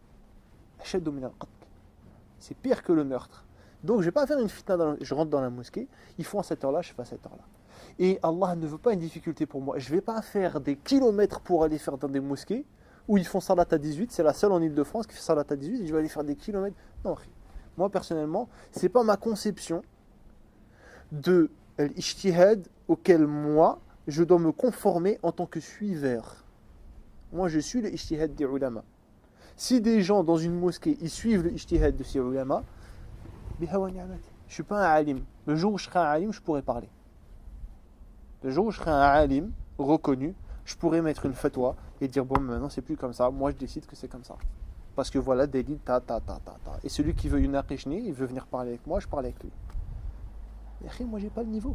ashaddu min al-qatl. C'est pire que le meurtre. Donc, je vais pas faire une fitna, je rentre dans la mosquée, ils font à cette heure-là, je fais à cette heure-là. Et Allah ne veut pas une difficulté pour moi. Je vais pas faire des kilomètres pour aller faire dans des mosquées où ils font salat à 18, c'est la seule en Ile-de-France qui fait salat à 18, et je vais aller faire des kilomètres. Non, moi, personnellement, c'est pas ma conception de l'ijtihad auquel moi, je dois me conformer en tant que suiveur. Moi, je suis le ijtihad des ulama. Si des gens dans une mosquée, ils suivent le ijtihad de ces ulama, bihawa ni'mat. Je suis pas un alim. Le jour où je serai un alim, je pourrai parler. Le jour où je serai un alim reconnu, je pourrais mettre une fatwa et dire bon, maintenant c'est plus comme ça. Moi, je décide que c'est comme ça. Parce que voilà, des lits, ta. Et celui qui veut une aqishni, il veut venir parler avec moi, je parle avec lui. Et moi, j'ai pas le niveau.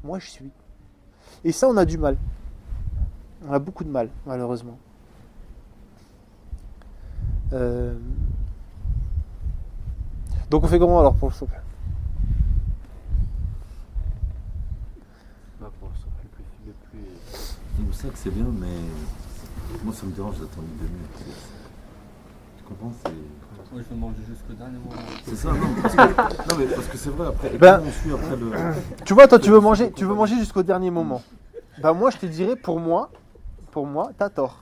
Moi, je suis. Et ça, on a du mal. On a beaucoup de mal, malheureusement. Donc, on fait comment alors pour le souple? Pour le plus. Donc ça que c'est bien, mais moi ça me dérange d'attendre 2 minutes. Tu comprends? Moi je vais manger jusqu'au dernier moment. C'est ça, non, parce que c'est vrai, après, Ben, on suit après le... Tu vois, toi, tu veux manger jusqu'au dernier moment. Ben, moi, je te dirais, pour moi, t'as tort.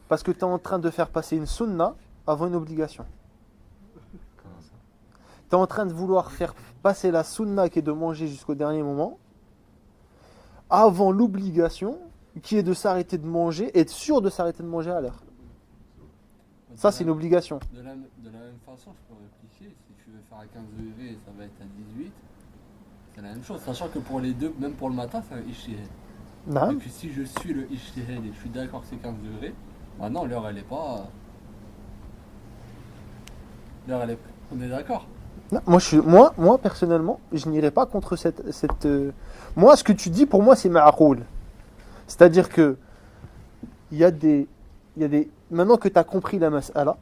Parce que t'es en train de faire passer une sunna avant une obligation. Comment ça? T'es en train de vouloir faire passer la sunna qui est de manger jusqu'au dernier moment avant l'obligation qui est de s'arrêter de manger, être sûr de s'arrêter de manger à l'heure. Ça, c'est une obligation. De la même façon, je peux répliquer. Si tu veux faire à 15 degrés, ça va être à 18. C'est la même chose. Sachant que pour les deux, même pour le matin, c'est un ijtihad. Non. Et puis si je suis le ijtihad et je suis d'accord que c'est 15 degrés, bah non, l'heure elle est pas. L'heure elle est. On est d'accord. Non, moi, personnellement, je n'irai pas contre cette. Moi, ce que tu dis, pour moi, c'est ma'aqoul. C'est-à-dire que il y a des. Maintenant que tu as compris la mas'ala,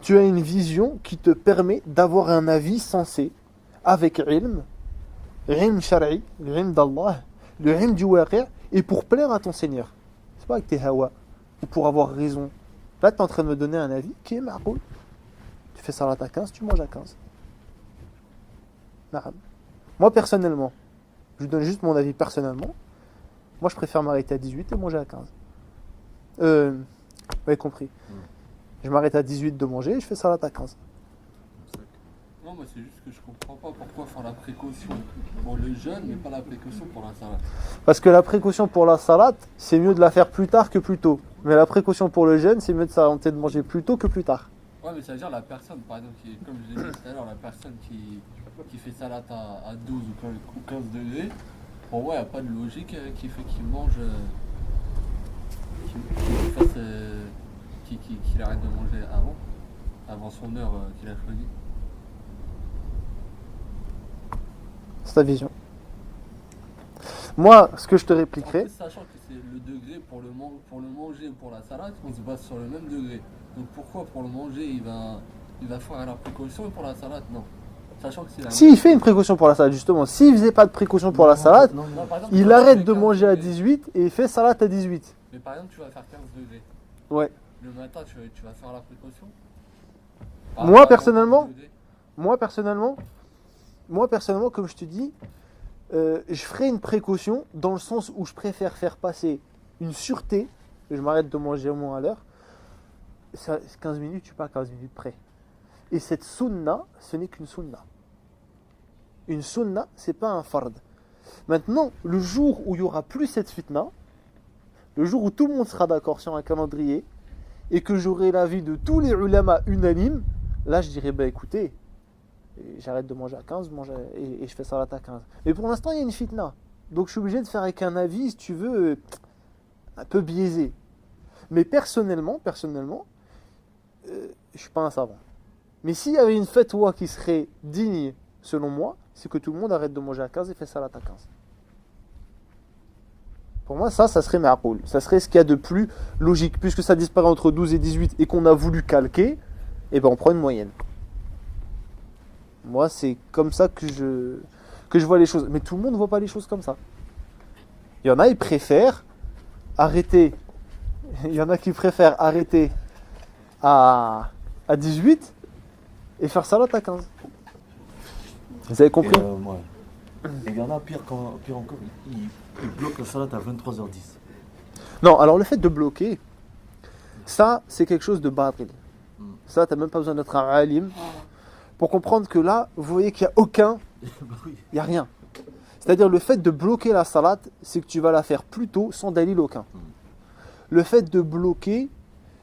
tu as une vision qui te permet d'avoir un avis sensé avec ilm shar'i, l'ilm d'Allah, le ilm du waqi', et pour plaire à ton Seigneur. C'est pas avec tes hawa, ou pour avoir raison. Là, tu es en train de me donner un avis qui est ma'aqoul. Tu fais salat à 15, tu manges à 15. Na'am. Moi, personnellement, je donne juste mon avis personnellement. Moi, je préfère m'arrêter à 18 et manger à 15. Vous avez compris. Je m'arrête à 18 de manger et je fais salat à 15. Non, moi c'est juste que je comprends pas pourquoi faire la précaution pour le jeûne, mais pas la précaution pour la salade. Parce que la précaution pour la salade, c'est mieux de la faire plus tard que plus tôt. Mais la précaution pour le jeûne, c'est mieux de s'arrêter de manger plus tôt que plus tard. Ouais, mais ça veut dire la personne, par exemple, comme je l'ai dit tout à l'heure, la personne qui fait salade à 12 ou 15 degrés, pour moi, il n'y a pas de logique qui fait qu'il mange. Qu'il arrête de manger avant son heure qu'il a choisie. C'est ta vision. Moi, ce que je te En répliquerai, plus, sachant que c'est le degré pour le manger ou pour la salade, on se base sur le même degré. Donc pourquoi pour le manger il va faire la précaution et pour la salade non? Sachant que c'est la s'il fait une précaution pour la salade, justement, s'il faisait pas de précaution pour la salade, Non, Non, par exemple, il tu vas arrête faire de 15 manger à degrés. 18 et il fait salade à 18. Mais par exemple, tu vas faire 15 degrés. Ouais. Le matin, tu vas faire la précaution? Moi, personnellement, Moi personnellement, comme je te dis, je ferai une précaution dans le sens où je préfère faire passer une sûreté, je m'arrête de manger au moins à l'heure, 15 minutes, je suis pas à 15 minutes près. Et cette sunna, ce n'est qu'une sunna. Une sunna, c'est pas un fard. Maintenant, le jour où il n'y aura plus cette fitna, le jour où tout le monde sera d'accord sur un calendrier, et que j'aurai l'avis de tous les ulama unanimes, là je dirais, bah écoutez, j'arrête de manger à 15 et je fais salat à 15. Mais pour l'instant, il y a une fitna. Donc je suis obligé de faire avec un avis, si tu veux, un peu biaisé. Mais personnellement, je suis pas un savant. Mais s'il y avait une fatwa qui serait digne, selon moi, c'est que tout le monde arrête de manger à 15 et fait salat à 15. Pour moi, ça serait ma'qoul. Ça serait ce qu'il y a de plus logique. Puisque ça disparaît entre 12 et 18 et qu'on a voulu calquer, eh ben on prend une moyenne. Moi, c'est comme ça que je vois les choses. Mais tout le monde ne voit pas les choses comme ça. Il y en a, ils préfèrent arrêter. Il y en a qui préfèrent arrêter à 18 et faire salat à 15. Vous avez compris? Ouais. Et il y en a pire encore, ils bloquent la salat à 23h10. Non, alors le fait de bloquer, ça, c'est quelque chose de batil. Ça, tu n'as même pas besoin d'être un alim pour comprendre que là, vous voyez qu'il n'y a aucun, il n'y a rien. C'est-à-dire le fait de bloquer la salat, c'est que tu vas la faire plus tôt sans dalil aucun. Le fait de bloquer,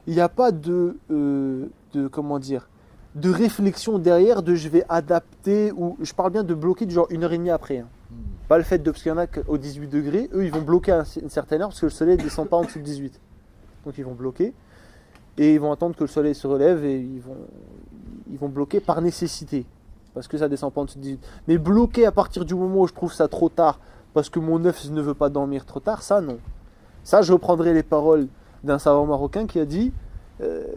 il n'y a pas de réflexion derrière, de je vais adapter, ou je parle bien de bloquer du genre 1h30 après. Hein. Pas le fait de, parce qu'il y en a au 18 degrés, eux ils vont bloquer à une certaine heure parce que le soleil ne descend pas en dessous de 18. Donc ils vont bloquer et ils vont attendre que le soleil se relève et ils vont bloquer par nécessité parce que ça descend pas en dessous de 18. Mais bloquer à partir du moment où je trouve ça trop tard parce que mon œuf ne veut pas dormir trop tard, ça non. Ça je reprendrai les paroles d'un savant marocain qui a dit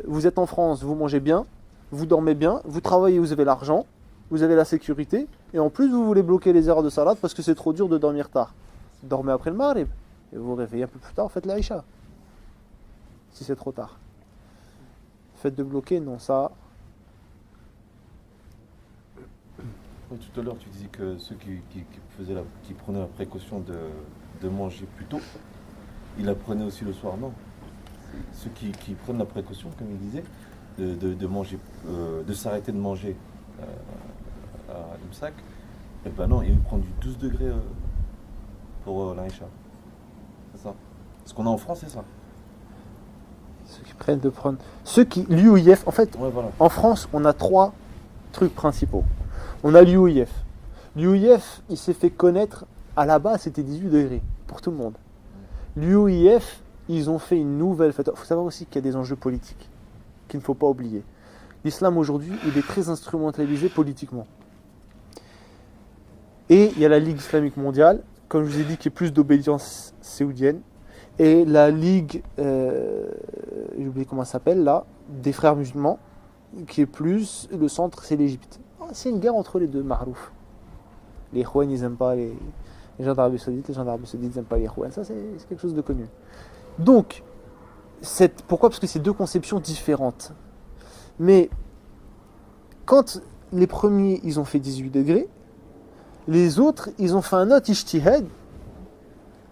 vous êtes en France, vous mangez bien, vous dormez bien, vous travaillez, vous avez l'argent, vous avez la sécurité, et en plus vous voulez bloquer les heures de salat parce que c'est trop dur de dormir tard. Dormez après le maghrib, et vous vous réveillez un peu plus tard, faites la Isha. Si c'est trop tard. Faites de bloquer, non, ça... Oui, tout à l'heure tu disais que ceux qui prenaient la précaution de manger plus tôt, ils la prenaient aussi le soir, non. Ceux qui prennent la précaution, comme il disait, de manger, de s'arrêter de manger à l'Imsak, et ben non, ils prennent du 12 degrés pour l'Aïcha. C'est ça. Ce qu'on a en France, c'est ça. Ceux qui prennent de prendre... Ceux qui... L'UIF, en fait, Ouais, voilà. en France, on a 3 trucs principaux. On a l'UIF. L'UIF, il s'est fait connaître, à la base, c'était 18 degrés, pour tout le monde. L'UIF, ils ont fait une nouvelle fête. Il faut savoir aussi qu'il y a des enjeux politiques qu'il ne faut pas oublier. L'islam aujourd'hui, il est très instrumentalisé politiquement. Et il y a la Ligue islamique mondiale, comme je vous ai dit, qui est plus d'obédience saoudienne. Et la Ligue, j'ai oublié comment ça s'appelle là, des frères musulmans, qui est plus, le centre c'est l'Égypte. C'est une guerre entre les deux, marouf. Les Ikhwan, ils n'aiment pas les gens d'Arabie Saoudite, les gens d'Arabie Saoudite n'aiment pas les Ikhwan. Ça, c'est quelque chose de connu. Donc, pourquoi ? Parce que c'est 2 conceptions différentes. Mais, quand les premiers, ils ont fait 18 degrés, les autres, ils ont fait un autre ijtihad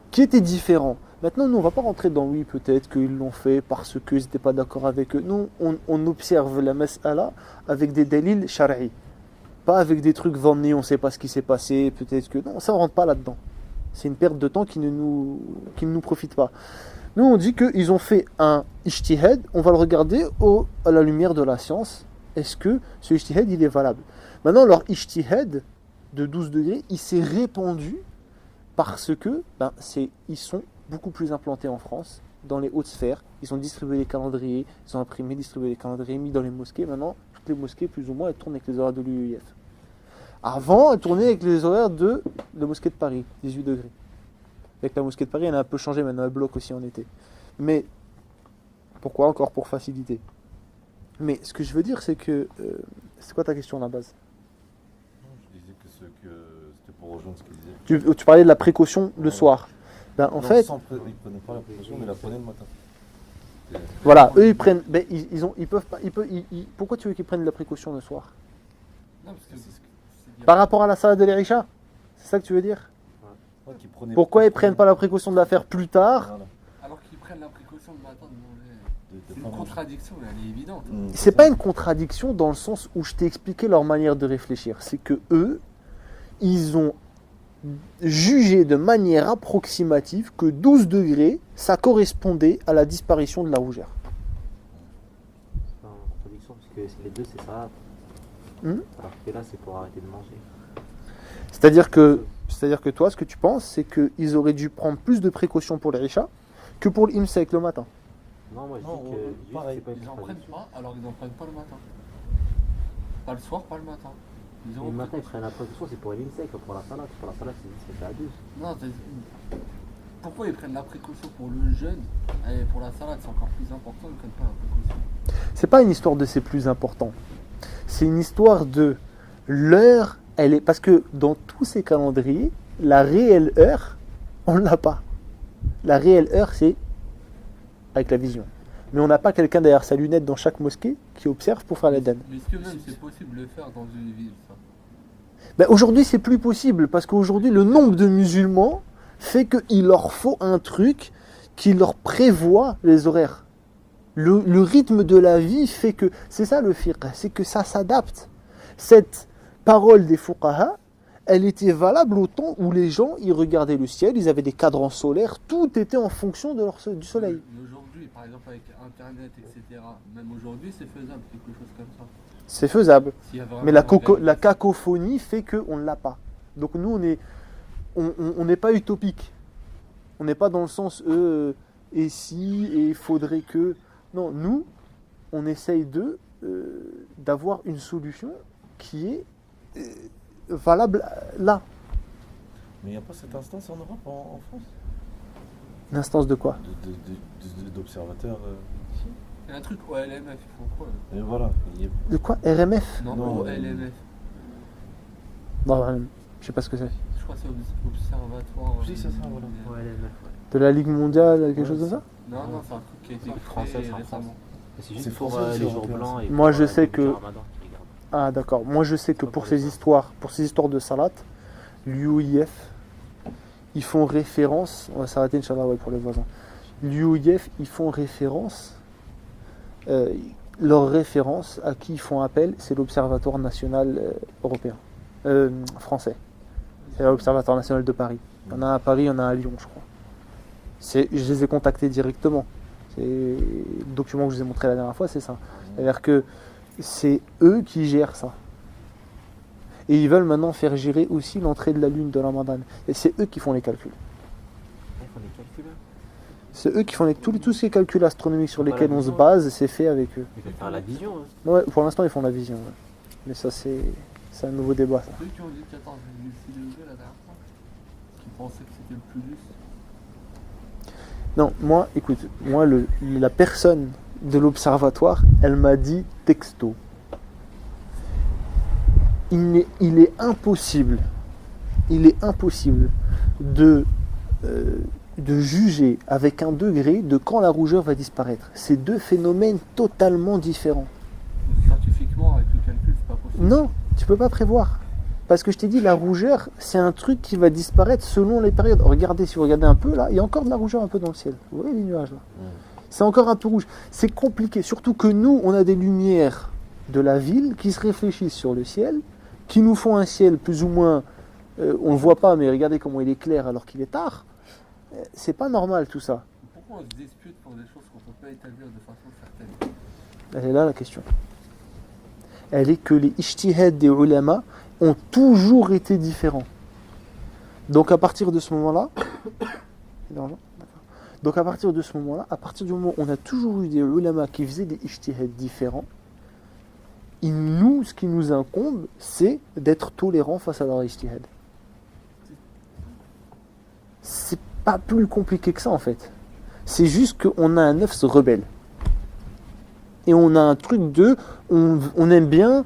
qui était différent. Maintenant, nous, on ne va pas rentrer dans oui, peut-être qu'ils l'ont fait parce qu'ils n'étaient pas d'accord avec eux. Nous, on observe la mas'ala avec des dalils shar'i. Pas avec des trucs vannis, on ne sait pas ce qui s'est passé, peut-être que... Non, ça ne rentre pas là-dedans. C'est une perte de temps qui ne nous profite pas. Nous, on dit qu'ils ont fait un ijtihad, on va le regarder à la lumière de la science. Est-ce que ce ijtihad, il est valable ? Maintenant, leur ijtihad de 12 degrés, il s'est répandu parce que ils sont beaucoup plus implantés en France, dans les hautes sphères. Ils ont distribué les calendriers, ils ont imprimé, distribué les calendriers, mis dans les mosquées. Maintenant, toutes les mosquées, plus ou moins, elles tournent avec les horaires de l'UIF. Avant, elles tournaient avec les horaires de la mosquée de Paris, 18 degrés. Avec la mosquée de Paris, elle a un peu changé, maintenant elle bloque aussi en été. Mais, pourquoi ? Encore pour faciliter. Mais ce que je veux dire, c'est que... c'est quoi ta question à la base ? Je disais que c'était pour rejoindre ce qu'il disait. Tu parlais de la précaution le soir. En Non, fait... ils ne prenaient pas la précaution, mais ils la prenaient le matin. Voilà, eux ils prennent... ils peuvent pas... pourquoi tu veux qu'ils prennent de la précaution le soir ? Non, parce que c'est Par rapport à la salade de l'Erisha ? C'est ça que tu veux dire ? Ouais, qu'ils prenaient- Pourquoi ils prennent pas la précaution de la faire plus tard ? Voilà. alors qu'ils prennent la précaution le matin de manger. De C'est pas une manger. contradiction, elle est évidente. C'est pas une contradiction dans le sens où je t'ai expliqué leur manière de réfléchir. C'est que eux, ils ont jugé de manière approximative que 12 degrés, ça correspondait à la disparition de la rougeur. C'est pas une contradiction parce que que les deux c'est ça. Alors que là c'est pour arrêter de manger. C'est-à-dire que toi, ce que tu penses, c'est qu'ils auraient dû prendre plus de précautions pour les Isha que pour l'Imsek le matin. Non, moi je Non, dis que juste, pareil. c'est pas une Ils en prennent tradition. pas, alors ils en prennent pas le matin. Pas le soir, pas le matin. Ils Le matin ils prennent la précaution, c'est pour l'INSEC, pas pour la salade. Pour la salade c'est à 12. Non, pourquoi ils prennent la précaution pour le jeûne et pour la salade, c'est encore plus important, ils prennent pas la précaution. C'est pas une histoire de c'est plus important. C'est une histoire de l'heure, elle est. Parce que dans tous ces calendriers, la réelle heure, on ne l'a pas. La réelle heure, c'est avec la vision. Mais on n'a pas quelqu'un derrière sa lunette dans chaque mosquée qui observe pour faire l'adhan. Mais est-ce que même c'est possible de le faire dans une ville, ça? Ben aujourd'hui, c'est plus possible parce qu'aujourd'hui, le nombre de musulmans fait qu'il leur faut un truc qui leur prévoit les horaires. Le rythme de la vie fait que, c'est ça le fiqh, c'est que ça s'adapte. Cette parole des fuqaha, elle était valable au temps où les gens, ils regardaient le ciel, ils avaient des cadrans solaires, tout était en fonction de du soleil. Mais aujourd'hui, par exemple avec Internet, etc., même aujourd'hui, c'est faisable, quelque chose comme ça. C'est faisable. S'il y a vraiment Mais la une cacophonie fait qu'on ne l'a pas. Donc nous, on n'est pas utopique. On n'est pas dans le sens et si, et il faudrait que... Non, nous, on essaye d'avoir une solution qui est valable là. Mais il n'y a pas cette instance en Europe, en France Une instance de quoi? D'observateurs. Il y a un truc au LMF, ils font quoi eux? Et voilà. De quoi? RMF? Non, Non, au LMF. Non, je sais pas ce que c'est. Je crois que c'est Observatoire. Oui, c'est ça, voilà. Ouais, les meufs, De la Ligue mondiale, quelque chose comme ça? Non, non, c'est un truc qui a été ouais. créé Français, c'est en France. récemment. Mais c'est C'est juste pour français ou c'est les jours européen, blancs. ça Et Moi, pour, je sais le que- Ramadan qui regarde. Ah d'accord. Moi je sais que pour ces histoires de salat, l'UIF, ils font référence, on va s'arrêter Inch'Allah ouais, pour les voisins. L'UIF, ils font référence, leur référence à qui ils font appel, c'est l'Observatoire national européen, français. C'est l'Observatoire national de Paris. Il y en a à Paris, il y en a à Lyon, je crois. Je les ai contactés directement. C'est le document que je vous ai montré la dernière fois, c'est ça. C'est-à-dire que c'est eux qui gèrent ça. Et ils veulent maintenant faire gérer aussi l'entrée de la lune de Ramadan. Et c'est eux qui font les calculs. Il faut les calculs. C'est eux qui font tous ces calculs astronomiques sur Voilà, lesquels on se vision. base, c'est fait avec eux. Ils peuvent faire la vision. Hein. Ouais, pour l'instant, ils font la vision. Ouais. Mais ça, c'est un nouveau débat. Ça. Ceux qui ont dit 14,6 degrés la dernière fois, qui pensaient que c'était le plus juste. Non, moi, écoute, la personne de l'observatoire, elle m'a dit texto. Il est impossible de juger avec un degré de quand la rougeur va disparaître. C'est deux phénomènes totalement différents. Donc, scientifiquement, avec le calcul, c'est pas possible. Non, tu peux pas prévoir. Parce que je t'ai dit, la rougeur, c'est un truc qui va disparaître selon les périodes. Regardez, si vous regardez un peu là, il y a encore de la rougeur un peu dans le ciel. Vous voyez les nuages là? C'est encore un peu rouge. C'est compliqué, surtout que nous, on a des lumières de la ville qui se réfléchissent sur le ciel, qui nous font un ciel plus ou moins, on le voit pas, mais regardez comment il est clair alors qu'il est tard. C'est pas normal tout ça. Pourquoi on se dispute pour des choses qu'on peut pas établir de façon certaine? Elle est là la question. Elle est que les ijtihad des ulama ont toujours été différents. Donc à partir de ce moment-là, donc à partir de ce moment-là, à partir du moment où on a toujours eu des ulama qui faisaient des ijtihad différents, ce qui nous incombe, c'est d'être tolérants face à leur ijtihad. C'est pas plus compliqué que ça en fait. C'est juste qu'on a un nafs rebelle. Et on a un truc on aime bien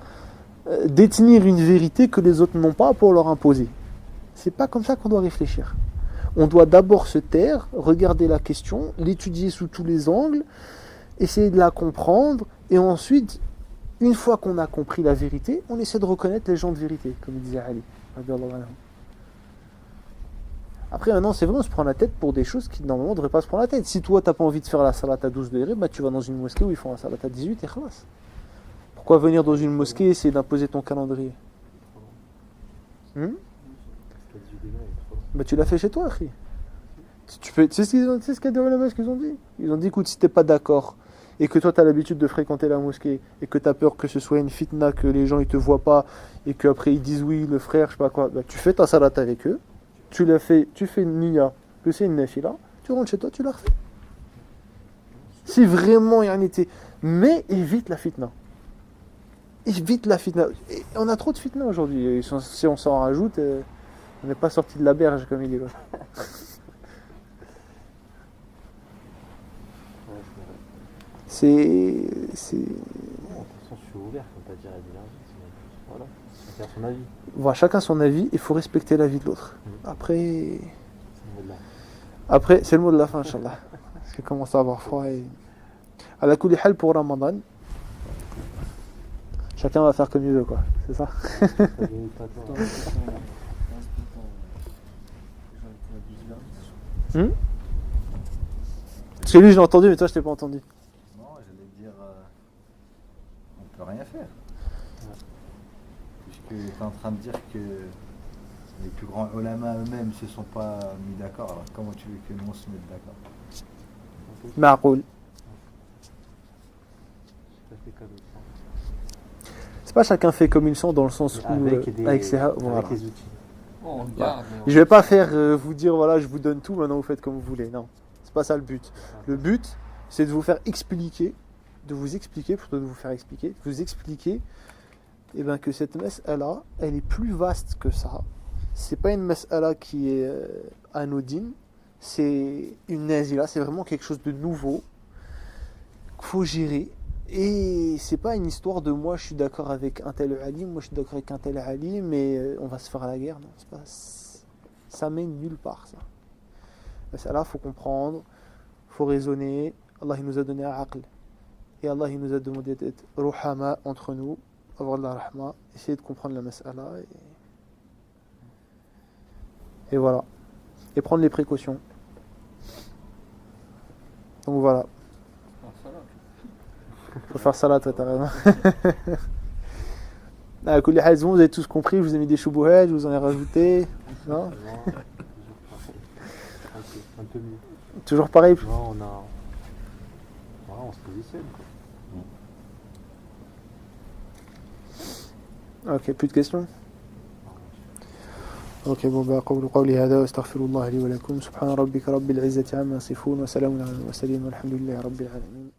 détenir une vérité que les autres n'ont pas pour leur imposer. C'est pas comme ça qu'on doit réfléchir. On doit d'abord se taire, regarder la question, l'étudier sous tous les angles, essayer de la comprendre, et ensuite, une fois qu'on a compris la vérité, on essaie de reconnaître les gens de vérité, comme disait Ali. Après, maintenant, c'est vrai, on se prend la tête pour des choses qui, normalement, ne devraient pas se prendre la tête. Si toi, tu n'as pas envie de faire la salat à 12 degrés, bah, tu vas dans une mosquée où ils font la salat à 18 et khalas. Pourquoi venir dans une mosquée et essayer d'imposer ton calendrier? Bah, tu l'as fait chez toi, Akhi. Tu sais ce qu'il y a des ulama, ce qu'ils ont dit? Ils ont dit, écoute, si tu n'es pas d'accord et que toi tu as l'habitude de fréquenter la mosquée et que tu as peur que ce soit une fitna, que les gens ils te voient pas et qu'après ils disent oui, le frère, je sais pas quoi, bah, tu fais ta salat avec eux, tu fais une niya, que c'est une nafila, tu rentres chez toi, tu la refais. Si vraiment il y en était. Mais évite la fitna. Évite la fitna. Et on a trop de fitna aujourd'hui. Et si on s'en rajoute, on n'est pas sorti de la berge, comme il dit l'autre. Ouais, c'est vrai. C'est. Bon, de toute façon, je suis ouvert, comme t'as dit à l'énergie. Voilà, chacun son avis. Voilà, chacun son avis, il faut respecter l'avis de l'autre. Après, C'est le mot de la fin. après c'est le mot de la fin, Inch'Allah. Parce qu'il commence à avoir froid. Et... À la kulli hal pour Ramadan, chacun va faire comme il veut, quoi. C'est ça? T'as gagné pas Dans toi. le temps, les gens étaient vigilants. Parce que lui, je l'ai entendu, mais toi, je t'ai pas entendu. Non, j'allais dire, on peut rien faire. Puisque tu es en train de dire que les plus grands ulama eux-mêmes se sont pas mis d'accord, alors comment tu veux que nous on se mette d'accord? Ma'qoul. Ça fait cadeau. C'est pas chacun fait comme il sent dans le sens où Avec voilà. les outils. Oh, on garde. mais on- Je vais pas faire vous dire voilà je vous donne tout maintenant vous faites comme vous voulez, non, c'est pas ça le but. Le but c'est de vous faire expliquer, de vous expliquer plutôt de vous faire expliquer, de vous expliquer que cette mas'ala elle est plus vaste que ça. C'est pas une mas'ala qui est anodine, c'est une nazila, c'est vraiment quelque chose de nouveau qu'il faut gérer. Et c'est pas une histoire de moi je suis d'accord avec un tel alim, moi je suis d'accord avec un tel alim, mais on va se faire la guerre. Non, c'est pas, ça mène nulle part ça. Ça là, faut comprendre, faut raisonner. Allah il nous a donné un aql. Et Allah il nous a demandé d'être ruhama entre nous, avoir de la rahma, essayer de comprendre la mas'ala. Et voilà. Et prendre les précautions. Donc voilà. Ah, ça va. Faut faire ça là, toi, t'as raison. Ah, Kulli Hal, vous avez tous compris, je vous ai mis des choubouhets, je vous en ai rajouté. Non? Un peu mieux. Toujours pareil. Non, on se positionne. Quoi. Ok, plus de questions? Ok, bon, bah, قولوا قولي هذا واستغفر الله لي ولكم سبحان ربك رب العزة عما يصفون وسلام على المرسلين والحمد لله رب العالمين.